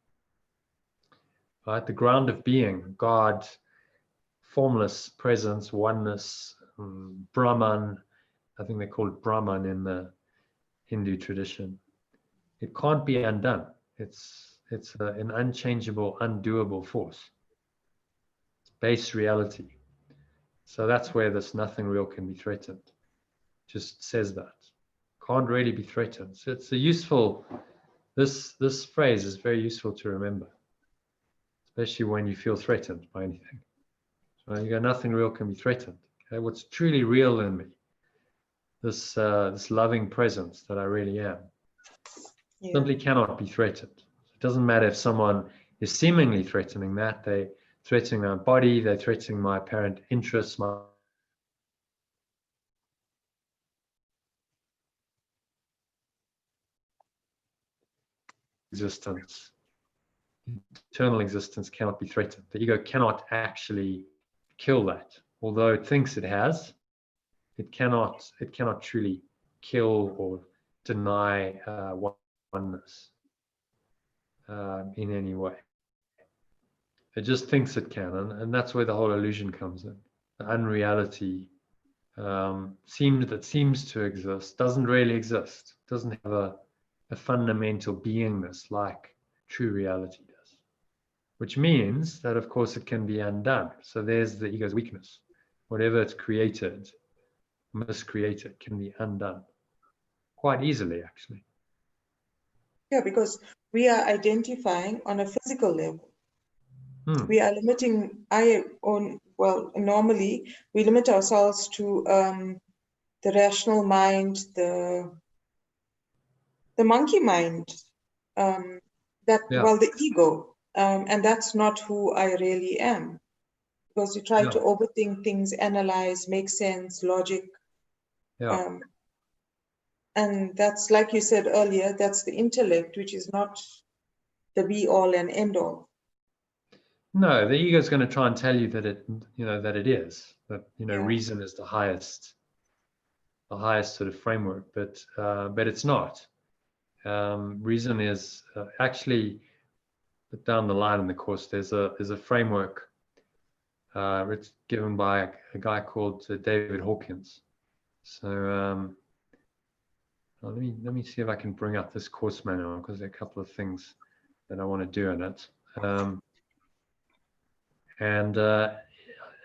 [SPEAKER 1] Right? The ground of being, God, formless presence, oneness, Brahman. I think they call it Brahman in the Hindu tradition. It can't be undone. It's an unchangeable, undoable force. It's base reality. So that's where this nothing real can be threatened. Just says that. Can't really be threatened. So it's a useful, this phrase is very useful to remember, especially when you feel threatened by anything. So you go, nothing real can be threatened. Okay? What's truly real in me, this loving presence that I really am, simply cannot be threatened. It doesn't matter if someone is seemingly threatening that. They're threatening my body, they're threatening my apparent interests, my existence. Eternal existence cannot be threatened. The ego cannot actually kill that. Although it thinks it has, it cannot truly kill or deny oneness in any way. It just thinks it can, and that's where the whole illusion comes in. The unreality seems to exist, doesn't really exist, doesn't have a fundamental beingness like true reality does. Which means that, of course, it can be undone. So there's the ego's weakness. Whatever it's created, miscreated, can be undone quite easily, actually.
[SPEAKER 2] Yeah, because we are identifying on a physical level. We are limiting, normally we limit ourselves to the rational mind, the monkey mind, the ego, and that's not who I really am. Because you try to overthink things, analyze, make sense, logic. And that's, like you said earlier, that's the intellect, which is not the be all and end all.
[SPEAKER 1] No, the ego is going to try and tell you that it, that it is, that, reason is the highest sort of framework, but it's not. Reason is actually, down the line in the course, there's a framework. It's given by a guy called David Hawkins. So let me see if I can bring up this course manual, because there are a couple of things that I want to do in it. And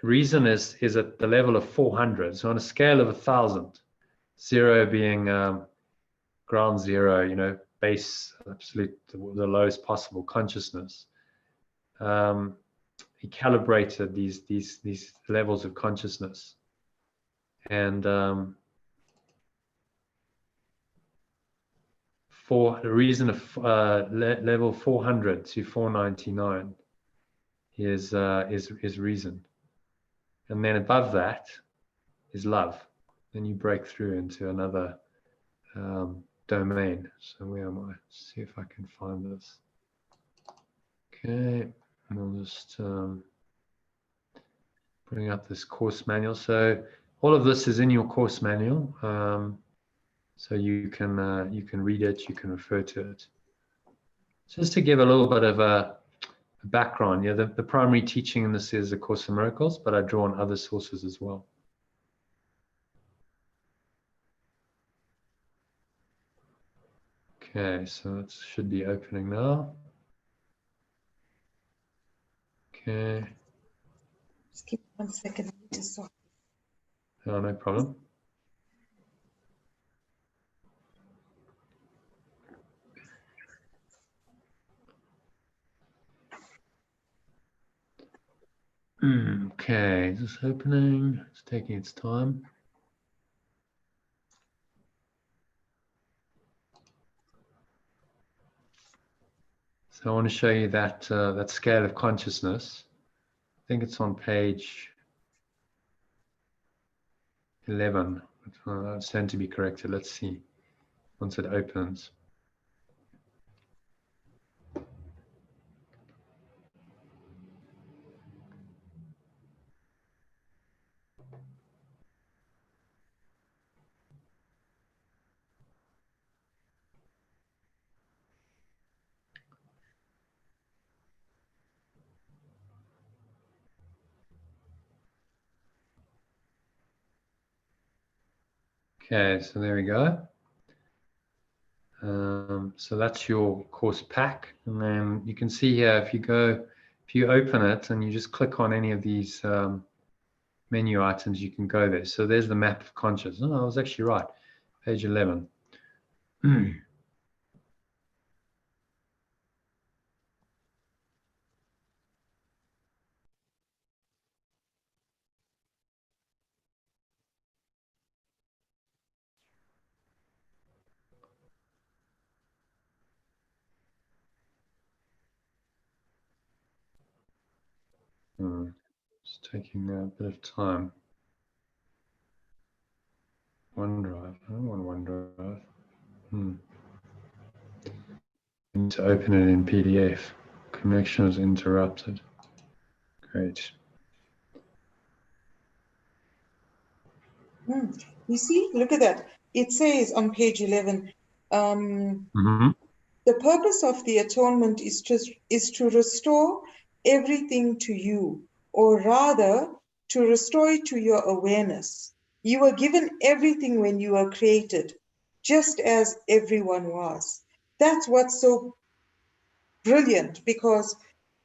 [SPEAKER 1] reason is at the level of 400. So on a scale of 1,000, 0 being ground zero, base, absolute, the lowest possible consciousness. He calibrated these levels of consciousness, and for the reason of level 400 to 499 is reason, and then above that is love. Then you break through into another domain. So where am I? Let's see if I can find this. Okay, and I'll just bring up this course manual. So all of this is in your course manual, so you can read it, you can refer to it. Just to give a little bit of a background, the primary teaching in this is A Course in Miracles, but I draw on other sources as well. Okay, so it should be opening now. Okay.
[SPEAKER 2] Just give me 1 second.
[SPEAKER 1] Oh, no problem. Okay, just opening. It's taking its time. So I want to show you that that scale of consciousness. I think it's on page 11. I stand to be corrected. Let's see once it opens. Okay, so there we go. So that's your course pack, and then you can see here if you open it and you just click on any of these menu items, you can go there. So there's the map of consciousness. Oh, I was actually right. Page 11. It's taking a bit of time. OneDrive. I don't want OneDrive. I need to open it in PDF. Connection is interrupted. Great.
[SPEAKER 2] You see, look at that. It says on page 11, the purpose of the atonement is to restore everything to you, or rather, to restore it to your awareness. You were given everything when you were created, just as everyone was. That's what's so brilliant, because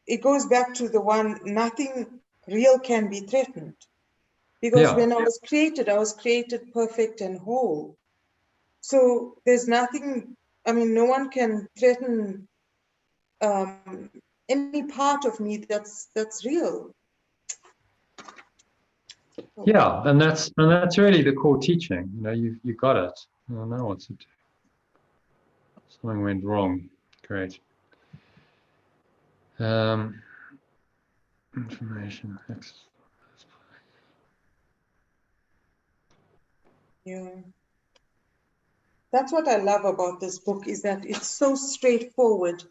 [SPEAKER 2] it goes back to the one, nothing real can be threatened. Because when I was created perfect and whole. So there's nothing, I mean, no one can threaten any part of me that's real.
[SPEAKER 1] Yeah, and that's really the core teaching. You know, you got it. I don't know what to do. Something went wrong. Great. Information.
[SPEAKER 2] Yeah. That's what I love about this book, is that it's so straightforward.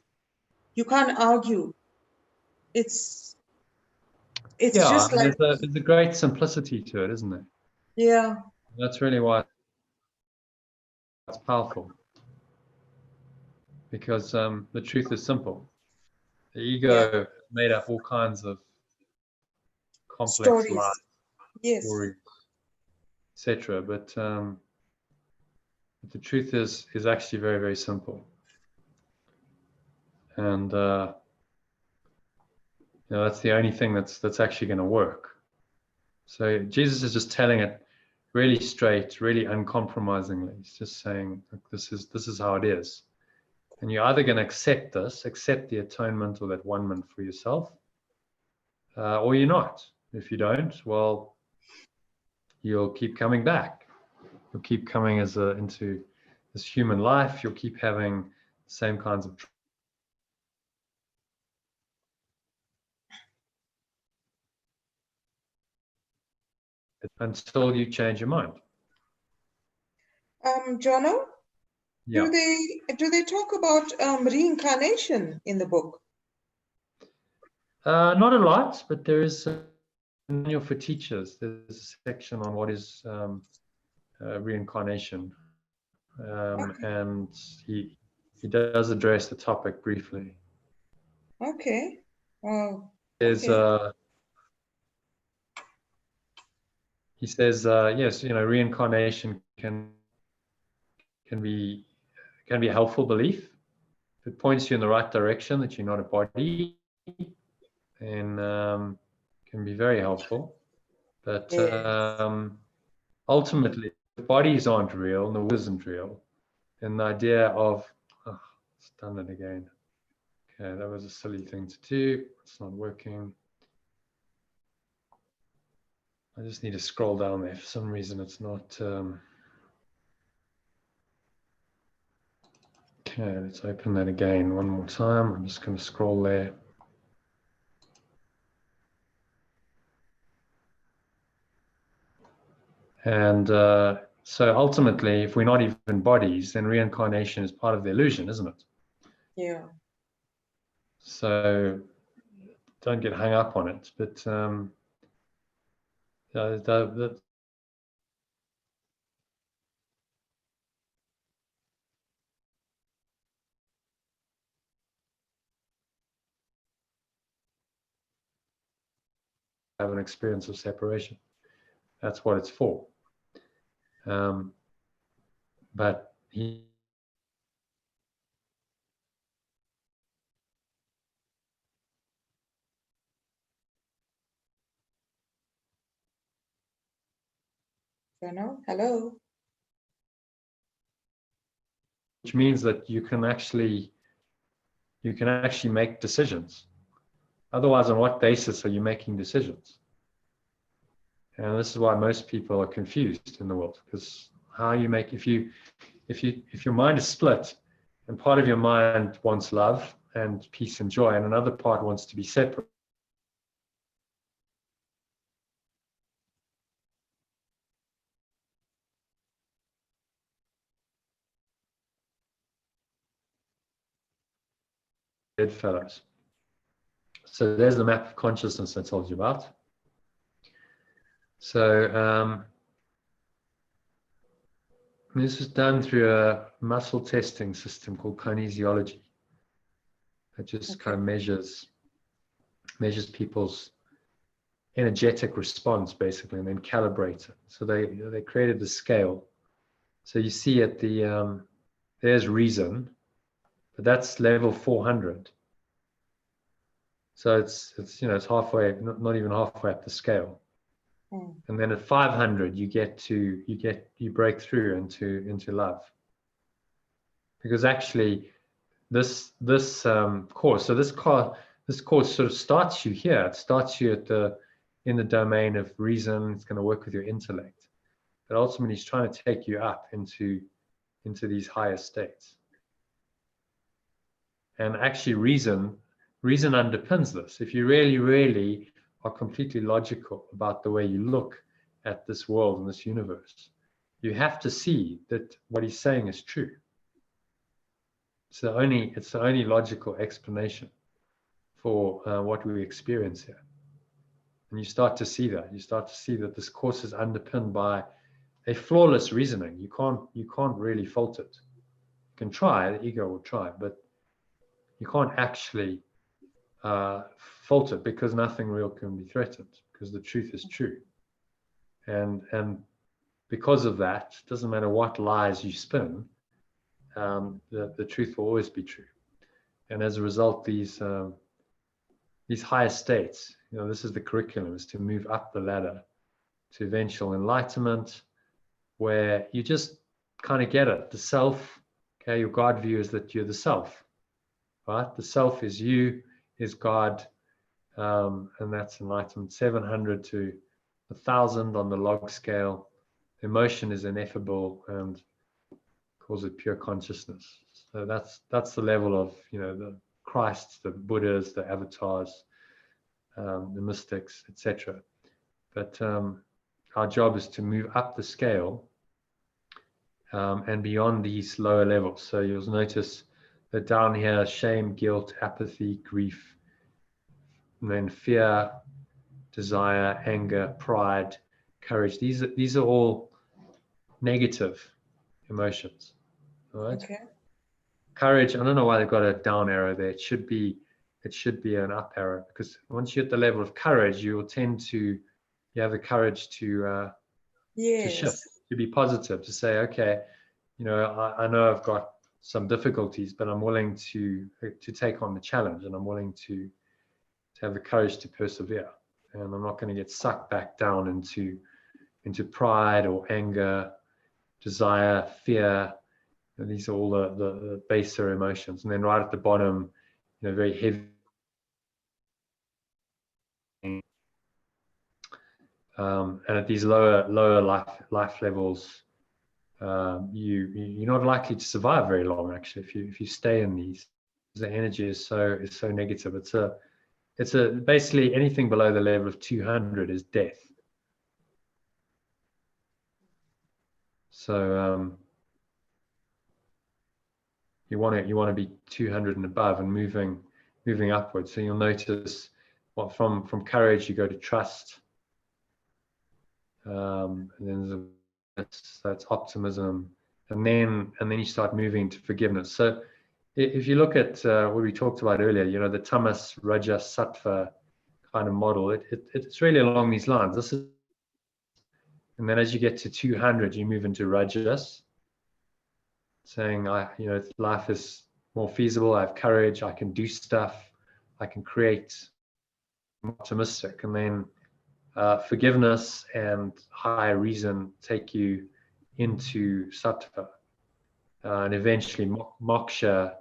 [SPEAKER 2] You can't argue. It's just like,
[SPEAKER 1] there's a great simplicity to it, isn't there?
[SPEAKER 2] yeah.
[SPEAKER 1] That's really why it's powerful. Because the truth is simple. The ego made up all kinds of complex
[SPEAKER 2] Stories.
[SPEAKER 1] lies,
[SPEAKER 2] Yes.
[SPEAKER 1] stories, etc. But the truth is actually very, very simple. And you know, that's the only thing that's actually going to work. So Jesus is just telling it really straight, really uncompromisingly. He's just saying, look, this is how it is. And you're either going to accept the atonement or that one-ment for yourself, or you're not. If you don't, well, you'll keep coming back. You'll keep coming into this human life. You'll keep having the same kinds of until you change your mind.
[SPEAKER 2] Jono,
[SPEAKER 1] Yeah.
[SPEAKER 2] do they talk about reincarnation in the book?
[SPEAKER 1] Not a lot, but there is a manual for teachers. There's a section on what is reincarnation, and he does address the topic briefly.
[SPEAKER 2] Okay. Oh.
[SPEAKER 1] There's he says yes, you know, reincarnation can be a helpful belief. If it points you in the right direction, that you're not a body, and can be very helpful. But ultimately, the bodies aren't real and the world isn't real. And the idea of, oh, it's done it again. Okay, that was a silly thing to do. It's not working. I just need to scroll down there. For some reason, it's not. Okay, let's open that again one more time. I'm just going to scroll there. And so ultimately, if we're not even bodies, then reincarnation is part of the illusion, isn't it?
[SPEAKER 2] Yeah.
[SPEAKER 1] So don't get hung up on it. But have an experience of separation. That's what it's for. But he
[SPEAKER 2] Jono, hello.
[SPEAKER 1] which means that you can actually make decisions. Otherwise, on what basis are you making decisions? And this is why most people are confused in the world, because how you make, if your mind is split, and part of your mind wants love and peace and joy, and another part wants to be separate. Bedfellows. So there's the map of consciousness I told you about. So this is done through a muscle testing system called kinesiology. It just kind of measures people's energetic response, basically, and then calibrate it. So they created the scale. So you see at the there's reason, but that's level 400. So it's it's halfway, not even halfway up the scale. And then at 500, you break through into love. Because actually, this course, so this course sort of starts you here. It starts you in the domain of reason. It's going to work with your intellect, but ultimately, it's trying to take you up into these higher states. And actually, reason underpins this. If you really are completely logical about the way you look at this world and this universe, you have to see that what he's saying is true. It's the only logical explanation for what we experience here. And you start to see that. You start to see that this course is underpinned by a flawless reasoning. You can't really fault it. You can try, the ego will try, but you can't actually fault it, because nothing real can be threatened, because the truth is true. And because of that, it doesn't matter what lies you spin, the truth will always be true. And as a result, these higher states, this is the curriculum, is to move up the ladder to eventual enlightenment, where you just kind of get it. The self, okay, your God view is that you're the self, right? The self is you, is God, and that's enlightenment. 700 to 1,000 on the log scale. Emotion is ineffable and calls it pure consciousness. So that's the level of the Christs, the Buddhas, the avatars, the mystics, etc. But our job is to move up the scale and beyond these lower levels. So you'll notice that down here, shame, guilt, apathy, grief, and then fear, desire, anger, pride, courage. These are all negative emotions. All right. Okay. Courage, I don't know why they've got a down arrow there. It should be an up arrow, because once you're at the level of courage, you have the courage to shift, to be positive, to say, okay, I know I've got some difficulties, but I'm willing to take on the challenge, and I'm willing to have the courage to persevere, and I'm not going to get sucked back down into pride or anger, desire, fear. And these are all the baser emotions. And then right at the bottom, very heavy And at these lower life levels, you're not likely to survive very long. Actually, if you stay in these, the energy is so negative. It's basically anything below the level of 200 is death. So you want to be 200 and above and moving upwards. So you'll notice what from courage you go to trust, and then that's optimism, and then you start moving to forgiveness. So if you look at what we talked about earlier, the tamas, rajas, sattva kind of model, it's really along these lines. And then as you get to 200, you move into rajas, saying, life is more feasible. I have courage. I can do stuff. I can create. I'm optimistic. And then forgiveness and higher reason take you into sattva. And eventually moksha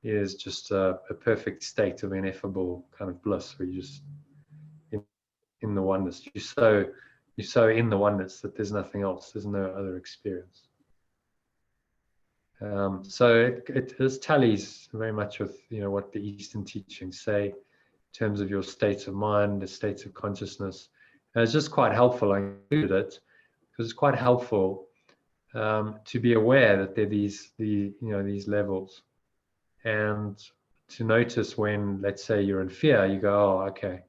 [SPEAKER 1] is just a perfect state of ineffable kind of bliss, where you just in the oneness. You're so in the oneness that there's nothing else. There's no other experience. So it tallies very much with what the Eastern teachings say in terms of your states of mind, the states of consciousness. And it's just quite helpful. I included it because it's quite helpful to be aware that there are these levels, and to notice when, let's say, you're in fear, you go, oh, okay,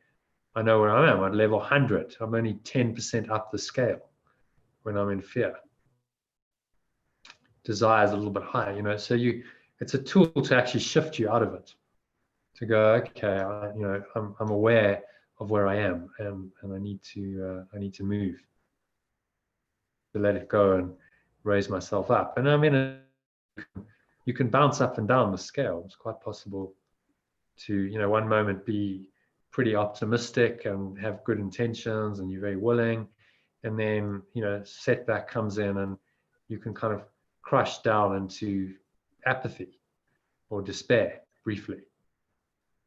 [SPEAKER 1] I know where I am at level 100. I'm only 10% up the scale when I'm in fear. Desire is a little bit higher, so it's a tool to actually shift you out of it, to go, okay, I'm aware of where I am, and I need to move, to let it go and raise myself up. And I mean, you can bounce up and down the scale. It's quite possible to one moment be pretty optimistic and have good intentions and you're very willing, and then setback comes in and you can kind of crush down into apathy or despair briefly.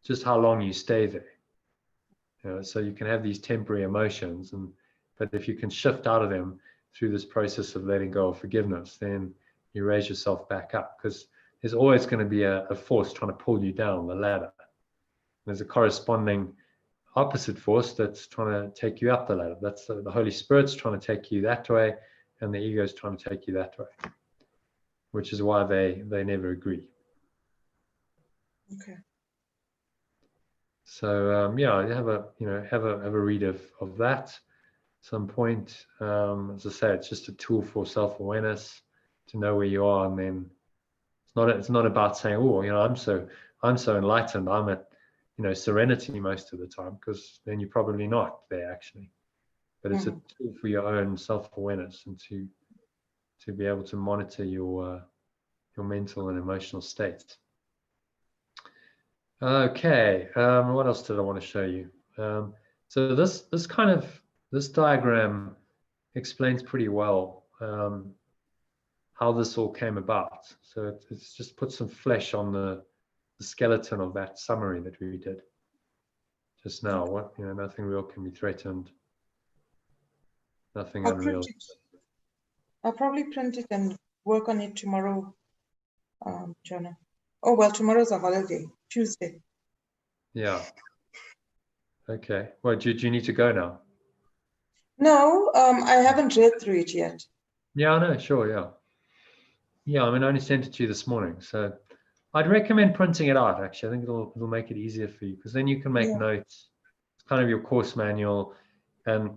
[SPEAKER 1] Just how long you stay there. So you can have these temporary emotions, but if you can shift out of them through this process of letting go of forgiveness, then you raise yourself back up, because there's always going to be a force trying to pull you down the ladder. There's a corresponding opposite force that's trying to take you up the ladder. That's the Holy Spirit's trying to take you that way, and the ego is trying to take you that way, which is why they never agree.
[SPEAKER 2] Okay.
[SPEAKER 1] So have a read of that some point. As I say, it's just a tool for self-awareness, to know where you are, and then it's not about saying, oh, I'm so enlightened, I'm at serenity most of the time, because then you're probably not there actually. But it's a tool for your own self-awareness, and to be able to monitor your mental and emotional states. Okay, what else did I want to show you? So this diagram explains pretty well how this all came about. So it's just put some flesh on the skeleton of that summary that we did just now. What nothing real can be threatened, nothing unreal.
[SPEAKER 2] I'll probably print it and work on it tomorrow, Jono. Oh well, tomorrow's a holiday, Tuesday.
[SPEAKER 1] Yeah. Okay. Well, do you need to go now?
[SPEAKER 2] No, I haven't read through it yet.
[SPEAKER 1] Yeah, I know. Sure. Yeah. Yeah. I only sent it to you this morning, so I'd recommend printing it out. Actually, I think it'll make it easier for you, because then you can make notes. It's kind of your course manual, and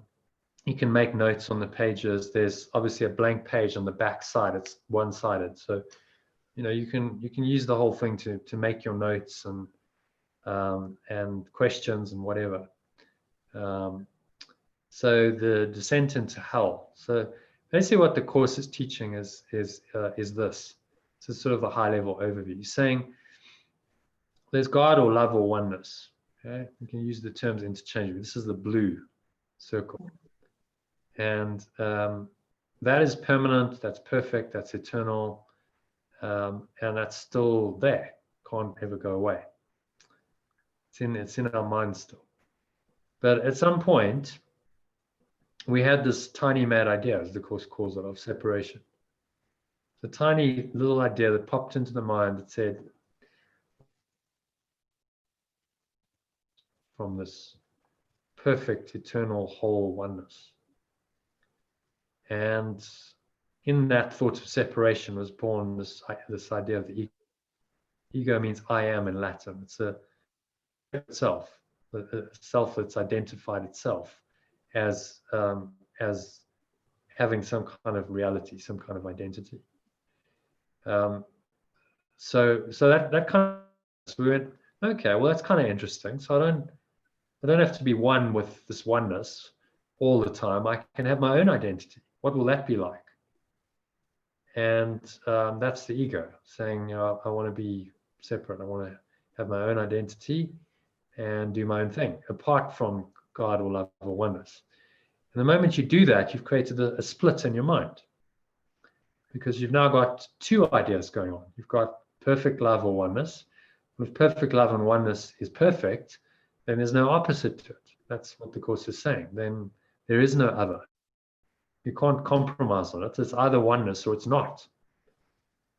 [SPEAKER 1] you can make notes on the pages. There's obviously a blank page on the back side. It's one-sided, so you can use the whole thing to make your notes and questions and whatever. So the descent into hell. So basically, what the course is teaching is this. It's sort of a high-level overview, saying there's God or love or oneness. Okay, you can use the terms interchangeably. This is the blue circle, and that is permanent. That's perfect. That's eternal, and that's still there. Can't ever go away. It's in our mind still. But at some point, we had this tiny mad idea, as the Course calls it, of separation. The tiny little idea that popped into the mind that said, from this perfect, eternal, whole oneness. And in that thought of separation was born this idea of the ego. Ego means I am in Latin. It's a self, a self that's identified itself as having some kind of reality, some kind of identity. So that kind of, so we went, okay, well that's kind of interesting. So I don't have to be one with this oneness all the time. I can have my own identity. What will that be like? And that's the ego saying, you know, I want to be separate. I want to have my own identity and do my own thing, apart from God or love or oneness. And the moment you do that, you've created a split in your mind, because you've now got two ideas going on. You've got perfect love or oneness. And if perfect love and oneness is perfect, then there's no opposite to it. That's what the Course is saying. Then there is no other. You can't compromise on it. It's either oneness or it's not.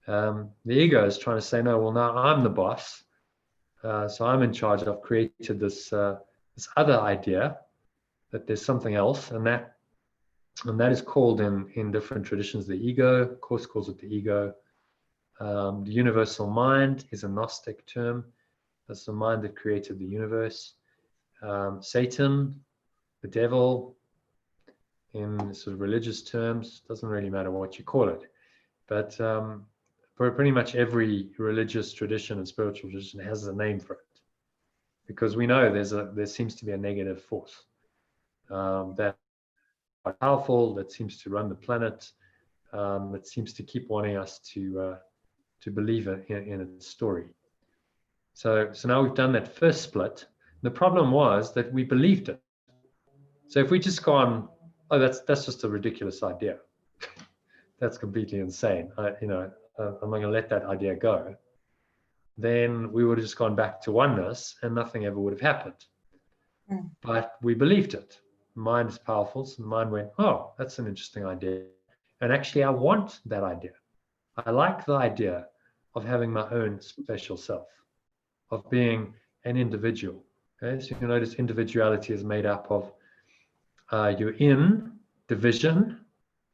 [SPEAKER 1] The ego is trying to say, no, well, now I'm the boss. So I'm in charge. I've created this this other idea that there's something else, and that is called in different traditions the ego. Course calls it the ego. The universal mind is a Gnostic term. That's the mind that created the universe. Satan, the devil, in sort of religious terms, doesn't really matter what you call it, but for pretty much every religious tradition and spiritual tradition has a name for it, because we know there seems to be a negative force that is powerful, that seems to run the planet, that seems to keep wanting us to believe in its story. So now we've done that first split. The problem was that we believed it. So if we just gone, oh, that's just a ridiculous idea. That's completely insane. I'm not going to let that idea go. Then we would have just gone back to oneness and nothing ever would have happened.
[SPEAKER 2] Mm.
[SPEAKER 1] But we believed it. The mind is powerful. So the mind went, oh, that's an interesting idea. And actually, I want that idea. I like the idea of having my own special self, of being an individual. Okay? So you notice individuality is made up of you're in division,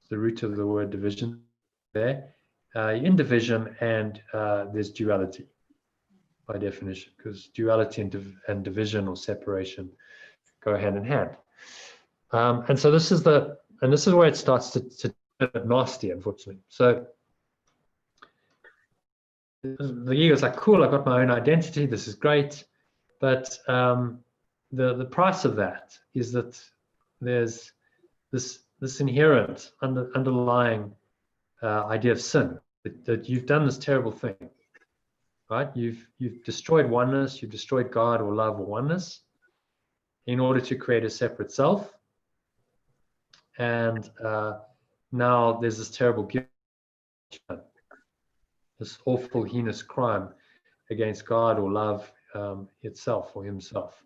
[SPEAKER 1] the root of the word division there, in division, and there's duality by definition, because duality and division or separation go hand in hand. And so this is where it starts to turn nasty, unfortunately. So the ego is like, cool, I got my own identity, this is great, but the price of that is that there's this inherent underlying idea of sin, that you've done this terrible thing, right? You've destroyed oneness, you've destroyed God or love or oneness in order to create a separate self, and now there's this terrible guilt, this awful heinous crime against God or love itself or himself,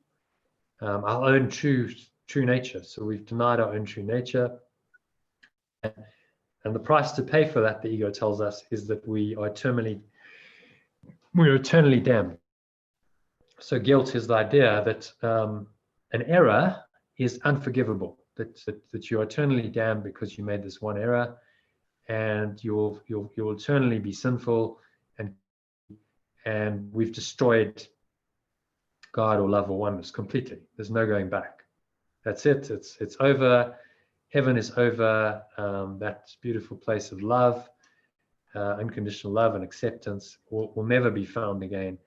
[SPEAKER 1] our own true nature. So we've denied our own true nature, and the price to pay for that, the ego tells us, is that we are eternally damned. So guilt is the idea that an error is unforgivable, that you're eternally damned because you made this one error, and you'll eternally be sinful, and we've destroyed God or love or oneness completely. There's no going back. That's it. It's over. Heaven is over. That beautiful place of love, unconditional love and acceptance will never be found again.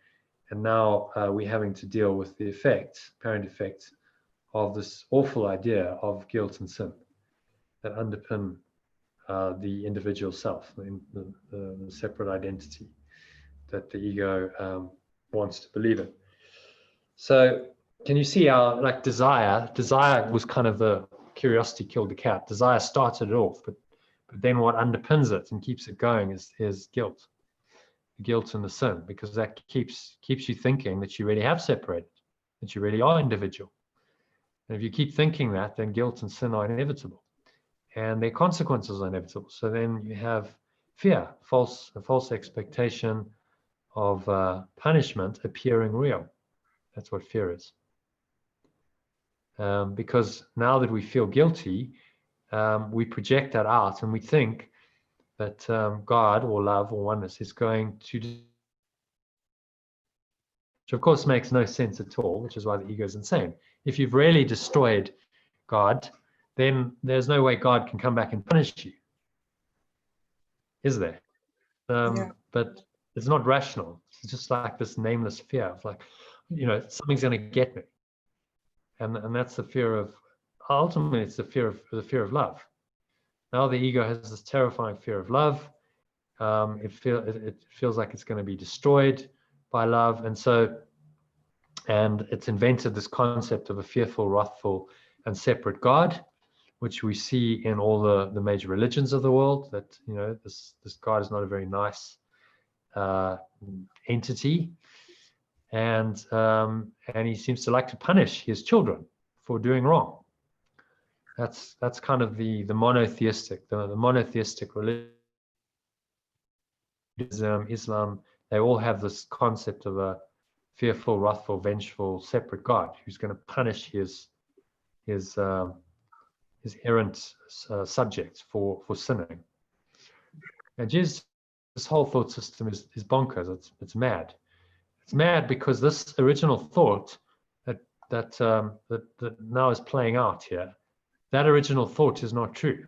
[SPEAKER 1] And now we're having to deal with the apparent effects of this awful idea of guilt and sin that underpin the individual self, the separate identity that the ego wants to believe in. So can you see how, like, desire was kind of the curiosity killed the cat. Desire started it off, but then what underpins it and keeps it going is guilt. The guilt and the sin, because that keeps you thinking that you really have separated, that you really are individual. And if you keep thinking that, then guilt and sin are inevitable, and their consequences are inevitable. So then you have fear, a false expectation of punishment appearing real. That's what fear is. Because now that we feel guilty, we project that out, and we think that God or love or oneness is going to, which of course makes no sense at all, which is why the ego is insane. If you've really destroyed God, then there's no way God can come back and punish you, is there?
[SPEAKER 2] Yeah.
[SPEAKER 1] But it's not rational. It's just like this nameless fear of like, something's going to get me, and that's the fear of. Ultimately, it's the fear of love. Now the ego has this terrifying fear of love. It feels like it's going to be destroyed by love, and it's invented this concept of a fearful, wrathful, and separate God, which we see in all the major religions of the world. That this God is not a very nice entity, and he seems to like to punish his children for doing wrong. That's kind of the monotheistic religion. Islam, they all have this concept of a fearful, wrathful, vengeful, separate God who's going to punish his errant subjects for sinning. And Jesus, this whole thought system is bonkers. It's mad. It's mad because this original thought that now is playing out here, that original thought is not true,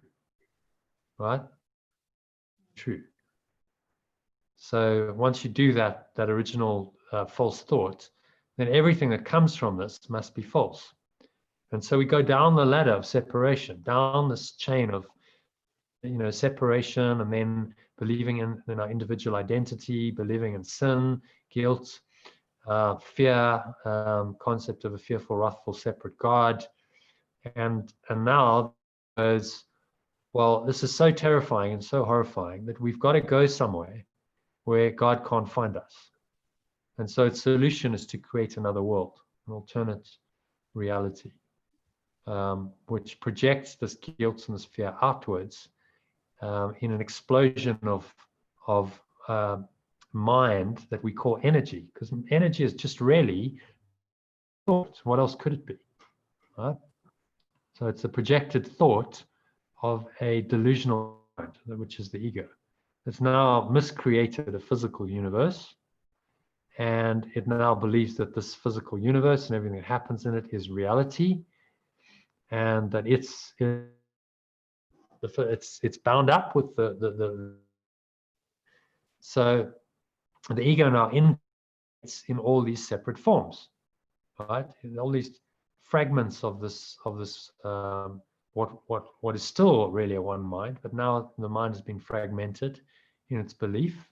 [SPEAKER 1] right? True. So once you do that original false thought, then everything that comes from this must be false. And so we go down the ladder of separation, down this chain of separation, and then believing in our individual identity, believing in sin, guilt, fear, concept of a fearful, wrathful, separate God, and now goes, well, this is so terrifying and so horrifying that we've got to go somewhere where God can't find us. And so its solution is to create another world, an alternate reality, which projects this guilt and this fear outwards in an explosion of mind that we call energy, because energy is just really thought. What else could it be, right? So it's a projected thought of a delusional mind, which is the ego. It's now miscreated a physical universe, and it now believes that this physical universe and everything that happens in it is reality, and that it's bound up with the so the ego now in all these separate forms, right? All these fragments of this what is still really a one mind, but now the mind has been fragmented in its belief.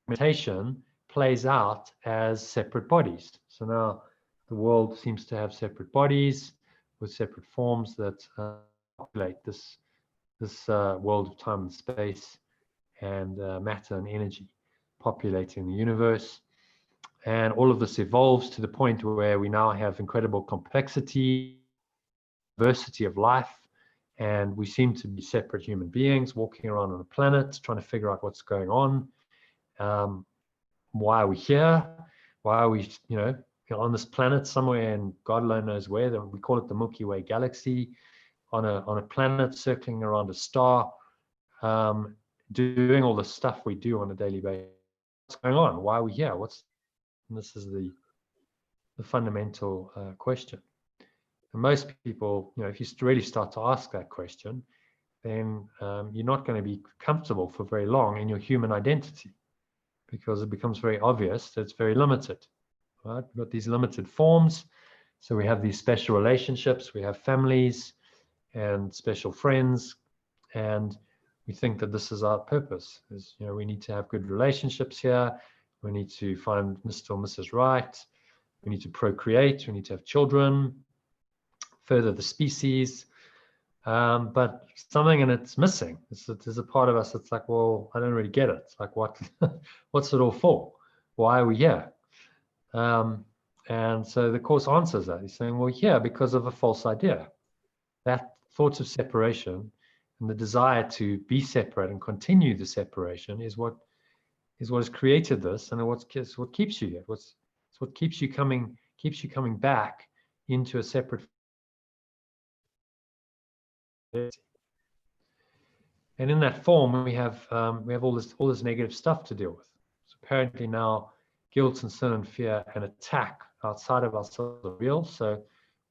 [SPEAKER 1] Fragmentation plays out as separate bodies. So now the world seems to have separate bodies with separate forms that populate this world of time and space, and matter and energy populating the universe. And all of this evolves to the point where we now have incredible complexity, diversity of life, and we seem to be separate human beings walking around on a planet trying to figure out what's going on. Why are we here? Why are we on this planet somewhere in God alone knows where? We call it the Milky Way galaxy, on a planet circling around a star, doing all the stuff we do on a daily basis. What's going on? Why are we here? And this is the fundamental question. And most people, if you really start to ask that question, then you're not going to be comfortable for very long in your human identity, because it becomes very obvious that it's very limited, right? We've got these limited forms. So we have these special relationships, we have families and special friends, and we think that this is our purpose, is we need to have good relationships here, we need to find Mr. or Mrs. Right, we need to procreate, we need to have children, further the species, but something in it's missing. There's a part of us that's like, well, I don't really get it. It's like, what's it all for? Why are we here? And so the Course answers that. He's saying, well, here, because of a false idea, that thought of separation and the desire to be separate and continue the separation is what has created this, and what keeps you here. It's what keeps you coming back into a separate. And in that form, we have all this negative stuff to deal with. So apparently now, guilt and sin and fear and attack outside of ourselves are real. So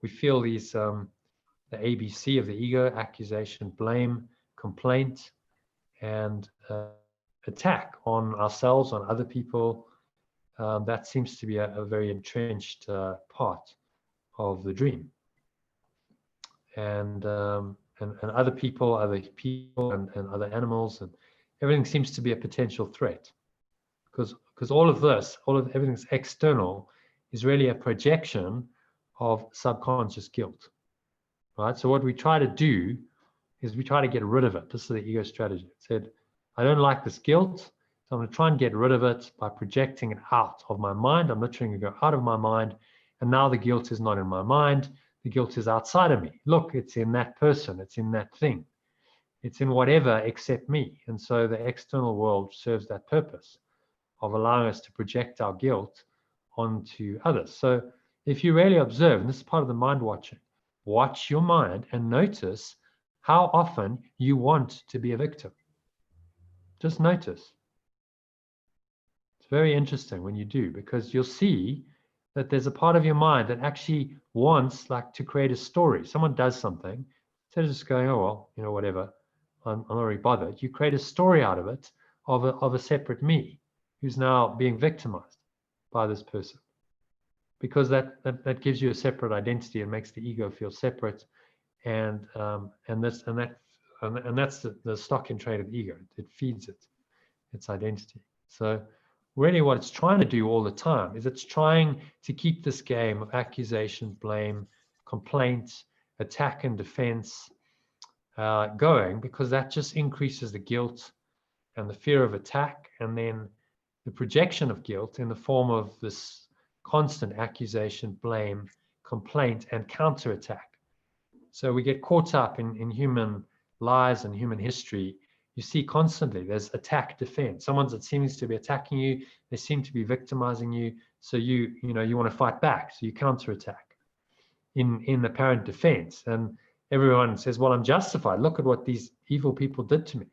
[SPEAKER 1] we feel these the ABC of the ego: accusation, blame, complaint, and attack on ourselves, on other people. That seems to be a very entrenched part of the dream. And other people, and other animals, and everything seems to be a potential threat. Because all of everything's external is really a projection of subconscious guilt, right? So what we try to do is we try to get rid of it. This is the ego strategy. It said, I don't like this guilt, so I'm going to try and get rid of it by projecting it out of my mind. I'm literally going to go out of my mind, and now the guilt is not in my mind. The guilt is outside of me. Look, it's in that person. It's in that thing. It's in whatever except me. And so the external world serves that purpose of allowing us to project our guilt onto others. So if you really observe, and this is part of the mind watching, watch your mind and notice how often you want to be a victim. Just notice. It's very interesting when you do, because you'll see that there's a part of your mind that actually wants to create a story. Someone does something, instead of just going, oh, well, whatever, I'm not really bothered. You create a story out of it, of a separate me who's now being victimized by this person, because that gives you a separate identity and makes the ego feel separate, and that's the stock in trade of the ego. It feeds its identity. So really what it's trying to do all the time is it's trying to keep this game of accusation, blame, complaint, attack and defense going, because that just increases the guilt and the fear of attack, and then the projection of guilt in the form of this constant accusation, blame, complaint, and counterattack. So we get caught up in human lives and human history. You see constantly there's attack, defense. Someone that seems to be attacking you, they seem to be victimizing you. So you want to fight back. So you counterattack in apparent defense. And everyone says, well, I'm justified. Look at what these evil people did to me.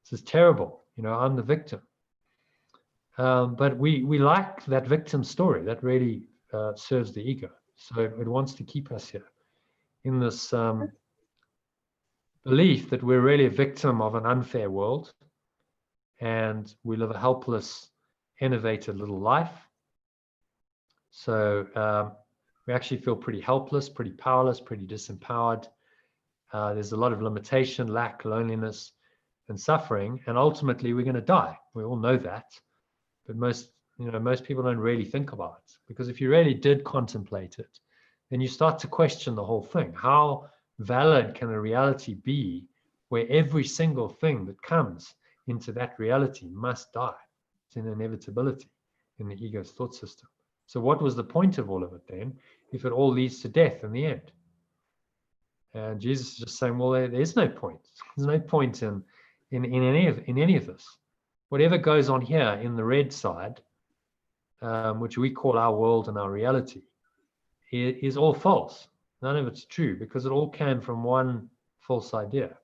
[SPEAKER 1] This is terrible. I'm the victim. But we like that victim story. That really serves the ego. So it wants to keep us here in this belief that we're really a victim of an unfair world, and we live a helpless, innovative little life. So we actually feel pretty helpless, pretty powerless, pretty disempowered. There's a lot of limitation, lack, loneliness, and suffering, and ultimately we're going to die. We all know that, but most people don't really think about it, because if you really did contemplate it, then you start to question the whole thing. How valid can a reality be where every single thing that comes into that reality must die? It's an inevitability in the ego's thought system. So what was the point of all of it then, if it all leads to death in the end? And Jesus is just saying, well, there's no point. There's no point in any of this. Whatever goes on here in the red side, which we call our world and our reality, is all false. None of it's true, because it all came from one false idea,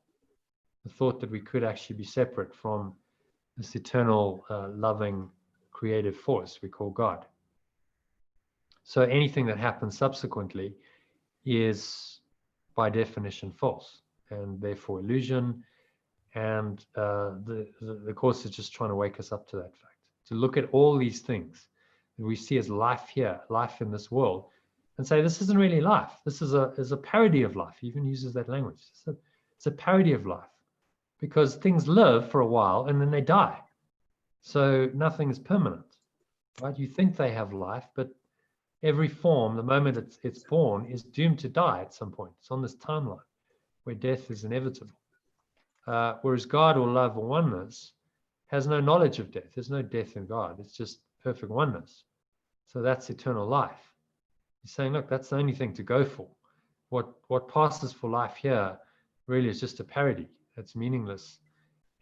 [SPEAKER 1] the thought that we could actually be separate from this eternal, loving, creative force we call God. So anything that happens subsequently is by definition false, and therefore illusion. And the Course is just trying to wake us up to that fact, to look at all these things that we see as life here, life in this world, and say this isn't really life. This is a parody of life. He even uses that language. It's a parody of life, because things live for a while and then they die. So nothing is permanent, right? You think they have life, but every form, the moment it's born, is doomed to die at some point. It's on this timeline where death is inevitable. Whereas God, or love, or oneness, has no knowledge of death. There's no death in God. It's just perfect oneness. So that's eternal life. He's saying, look, that's the only thing to go for. What passes for life here really is just a parody. It's meaningless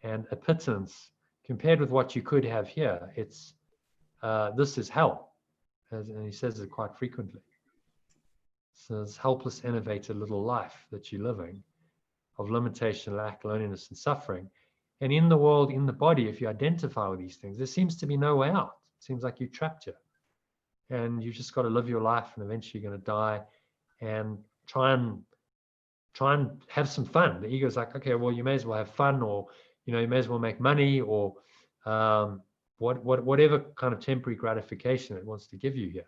[SPEAKER 1] and a pittance compared with what you could have here. It's this is hell, and he says it quite frequently. So this helpless, innovative little life that you're living of limitation, lack, loneliness, and suffering. And in the world, in the body, if you identify with these things, there seems to be no way out. It seems like you're trapped here. And you just got to live your life, and eventually you're going to die, and try and have some fun. The ego's like, okay, well, you may as well have fun, or you may as well make money, or whatever kind of temporary gratification it wants to give you here,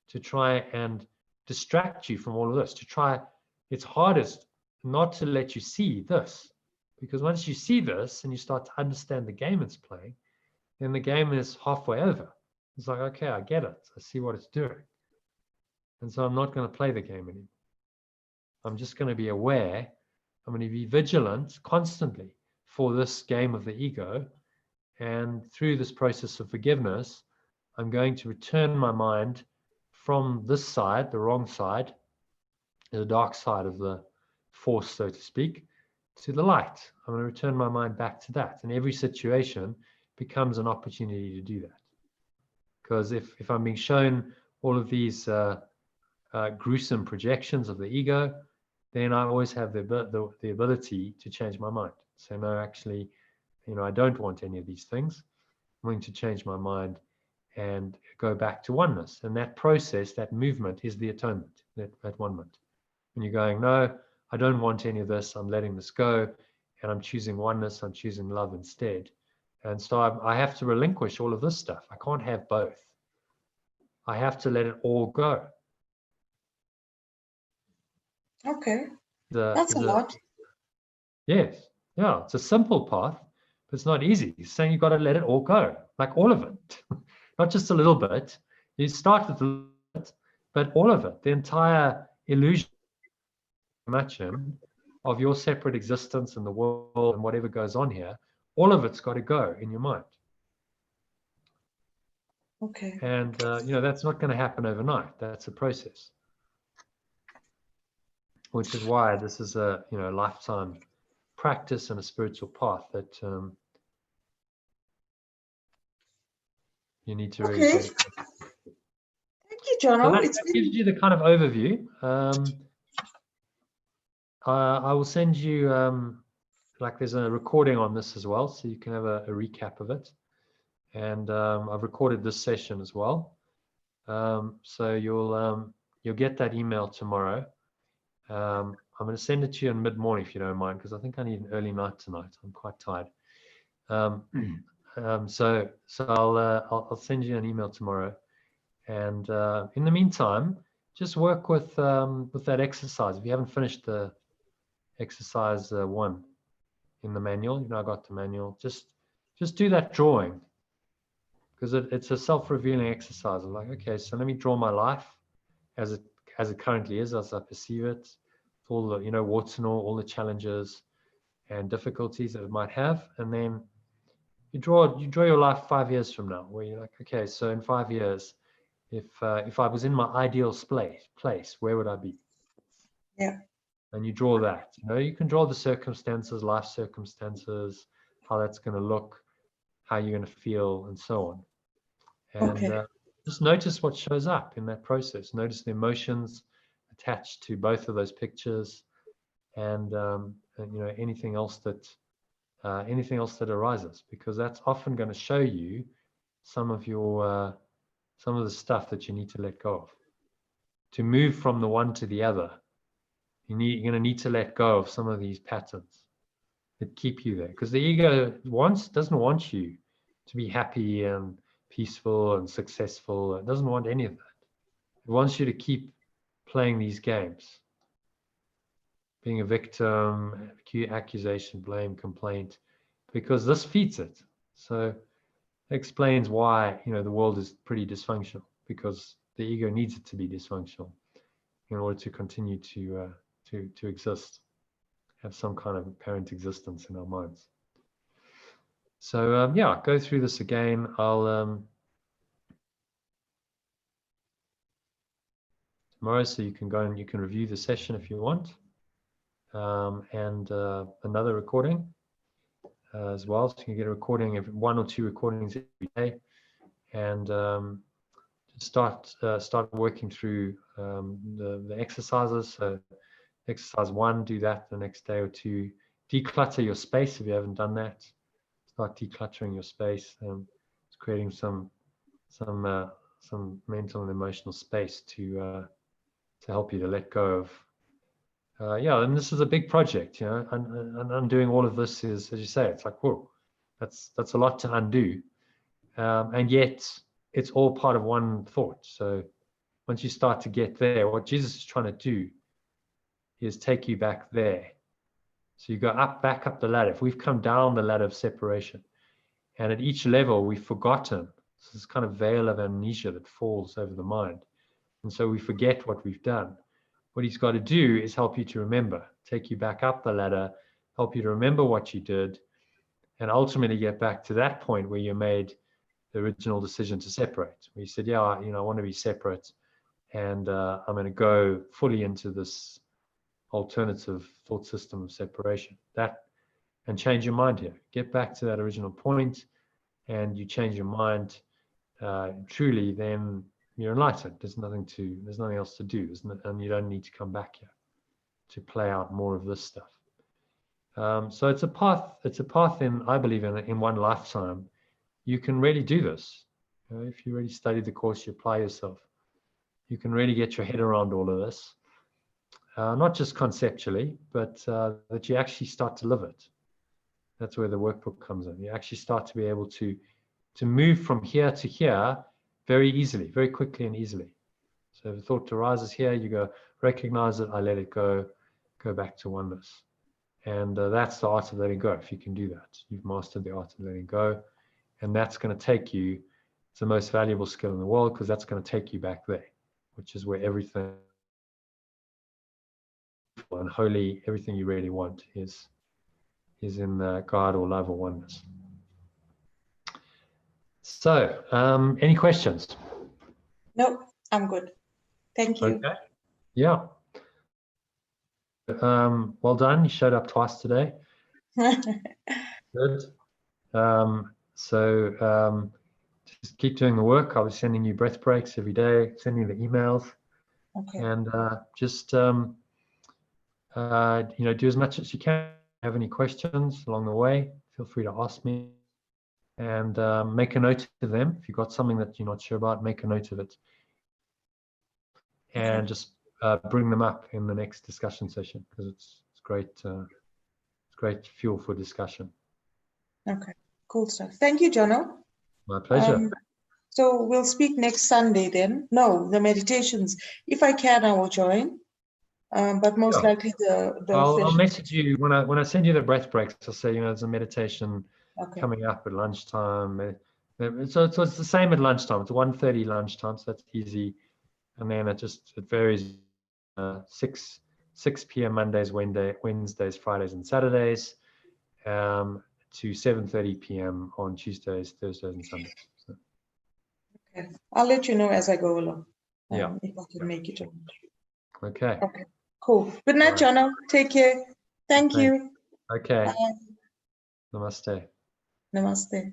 [SPEAKER 1] to try and distract you from all of this. It's hardest not to let you see this, because once you see this and you start to understand the game it's playing, then the game is halfway over. It's like, okay, I get it. I see what it's doing. And so I'm not going to play the game anymore. I'm just going to be aware. I'm going to be vigilant constantly for this game of the ego. And through this process of forgiveness, I'm going to return my mind from this side, the wrong side, the dark side of the force, so to speak, to the light. I'm going to return my mind back to that. And every situation becomes an opportunity to do that. Because if I'm being shown all of these gruesome projections of the ego, then I always have the ability to change my mind. So no, actually, I don't want any of these things. I'm going to change my mind and go back to oneness. And that process, that movement, is the atonement, that one-ment. When you're going, no, I don't want any of this, I'm letting this go, and I'm choosing oneness, I'm choosing love instead. And so I have to relinquish all of this stuff. I can't have both. I have to let it all go.
[SPEAKER 2] Okay, that's a lot.
[SPEAKER 1] Yes, yeah, it's a simple path, but it's not easy. He's saying you've got to let it all go, like all of it, not just a little bit. You start with a little bit, but all of it, the entire illusion of your separate existence and the world and whatever goes on here, all of it's got to go in your mind.
[SPEAKER 2] Okay.
[SPEAKER 1] And that's not going to happen overnight. That's a process, which is why this is a lifetime practice and a spiritual path that you need to really
[SPEAKER 2] Okay. Thank you, Jono.
[SPEAKER 1] So that gives you the kind of overview. I will send you there's a recording on this as well, so you can have a recap of it. And I've recorded this session as well, so you'll get that email tomorrow. I'm going to send it to you in mid-morning if you don't mind, because I think I need an early night tonight. I'm quite tired. So I'll send you an email tomorrow. And in the meantime, just work with that exercise. If you haven't finished the exercise 1 in the manual, I got the manual. Just do that drawing, because it's a self-revealing exercise. I'm like, okay, so let me draw my life as it currently is, as I perceive it, all the warts and all the challenges and difficulties that it might have, and then you draw your life 5 years from now, where you're like, okay, so in 5 years, if I was in my ideal place, where would I be?
[SPEAKER 2] Yeah.
[SPEAKER 1] And you draw that. You can draw the circumstances, life circumstances, how that's going to look, how you're going to feel, and so on. And just notice what shows up in that process. Notice the emotions attached to both of those pictures, and anything else that arises, because that's often going to show you some of the stuff that you need to let go of. To move from the one to the other, you're going to need to let go of some of these patterns that keep you there, because the ego doesn't want you to be happy and peaceful and successful. It doesn't want any of that. It wants you to keep playing these games, being a victim, accusation, blame, complaint, because this feeds it. So it explains why the world is pretty dysfunctional, because the ego needs it to be dysfunctional in order to continue to exist, have some kind of apparent existence in our minds. So go through this again. tomorrow, so you can go and you can review the session if you want, and another recording as well. So you can get a recording, of 1 or 2 recordings every day, and start working through the exercises. So exercise 1, do that the next day or 2. Declutter your space if you haven't done that. Start decluttering your space. It's creating some mental and emotional space to help you to let go of. Yeah, and this is a big project, you know, and undoing all of this is, as you say, it's like, whoa, that's a lot to undo, and yet it's all part of one thought. So once you start to get there, what Jesus is trying to do is take you back there. So you go back up the ladder. If we've come down the ladder of separation, and at each level we've forgotten, this kind of veil of amnesia that falls over the mind, and so we forget what we've done. What he's got to do is help you to remember, take you back up the ladder, help you to remember what you did, and ultimately get back to that point where you made the original decision to separate. Where you said, yeah, you know, I want to be separate, and I'm going to go fully into this alternative thought system of separation. And change your mind here. Get back to that original point, and you change your mind truly, then you're enlightened. There's nothing else to do, and you don't need to come back here to play out more of this stuff. So it's a path in, I believe, in one lifetime. You can really do this. You know, if you really study the course, you apply yourself, you can really get your head around all of this. Not just conceptually, but that you actually start to live it. That's where the workbook comes in. You actually start to be able to move from here to here very easily, very quickly and easily. So if a thought arises here, you go, recognize it, I let it go back to oneness. And that's the art of letting go. If you can do that, you've mastered the art of letting go. And that's going to take you, it's the most valuable skill in the world, because that's going to take you back there, which is where everything and holy, everything you really want is in God or love or oneness. So, any questions?
[SPEAKER 2] No, I'm good. Thank you.
[SPEAKER 1] Okay. Yeah. Well done. You showed up twice today. Good. Just keep doing the work. I'll be sending you breath breaks every day, sending you the emails,
[SPEAKER 2] Okay.
[SPEAKER 1] and just you know, do as much as you can. Have any questions along the way, feel free to ask me, and make a note of them. If you've got something that you're not sure about, make a note of it, and
[SPEAKER 2] Okay.
[SPEAKER 1] just bring them up in the next discussion session, because it's great. It's great fuel for discussion.
[SPEAKER 2] Okay. Cool stuff. Thank you, Jono.
[SPEAKER 1] My pleasure.
[SPEAKER 2] So we'll speak next Sunday then. No, the meditations. If I can, I will join. But most likely
[SPEAKER 1] I'll message you when I send you the breath breaks. I'll say, you know, there's a meditation coming up at lunchtime. So it's the same at lunchtime. It's 1:30 lunchtime, so that's easy. And then it varies. 6 p.m. Mondays, Wednesdays, Fridays, and Saturdays, to 7:30 p.m. on Tuesdays, Thursdays, and Sundays. So.
[SPEAKER 2] Okay. I'll let you know as I go along.
[SPEAKER 1] Yeah.
[SPEAKER 2] If I can make it.
[SPEAKER 1] Okay.
[SPEAKER 2] Okay. Cool. Good night, Jono. Take care. Thank you.
[SPEAKER 1] Okay.
[SPEAKER 2] Bye.
[SPEAKER 1] Namaste.
[SPEAKER 2] Namaste.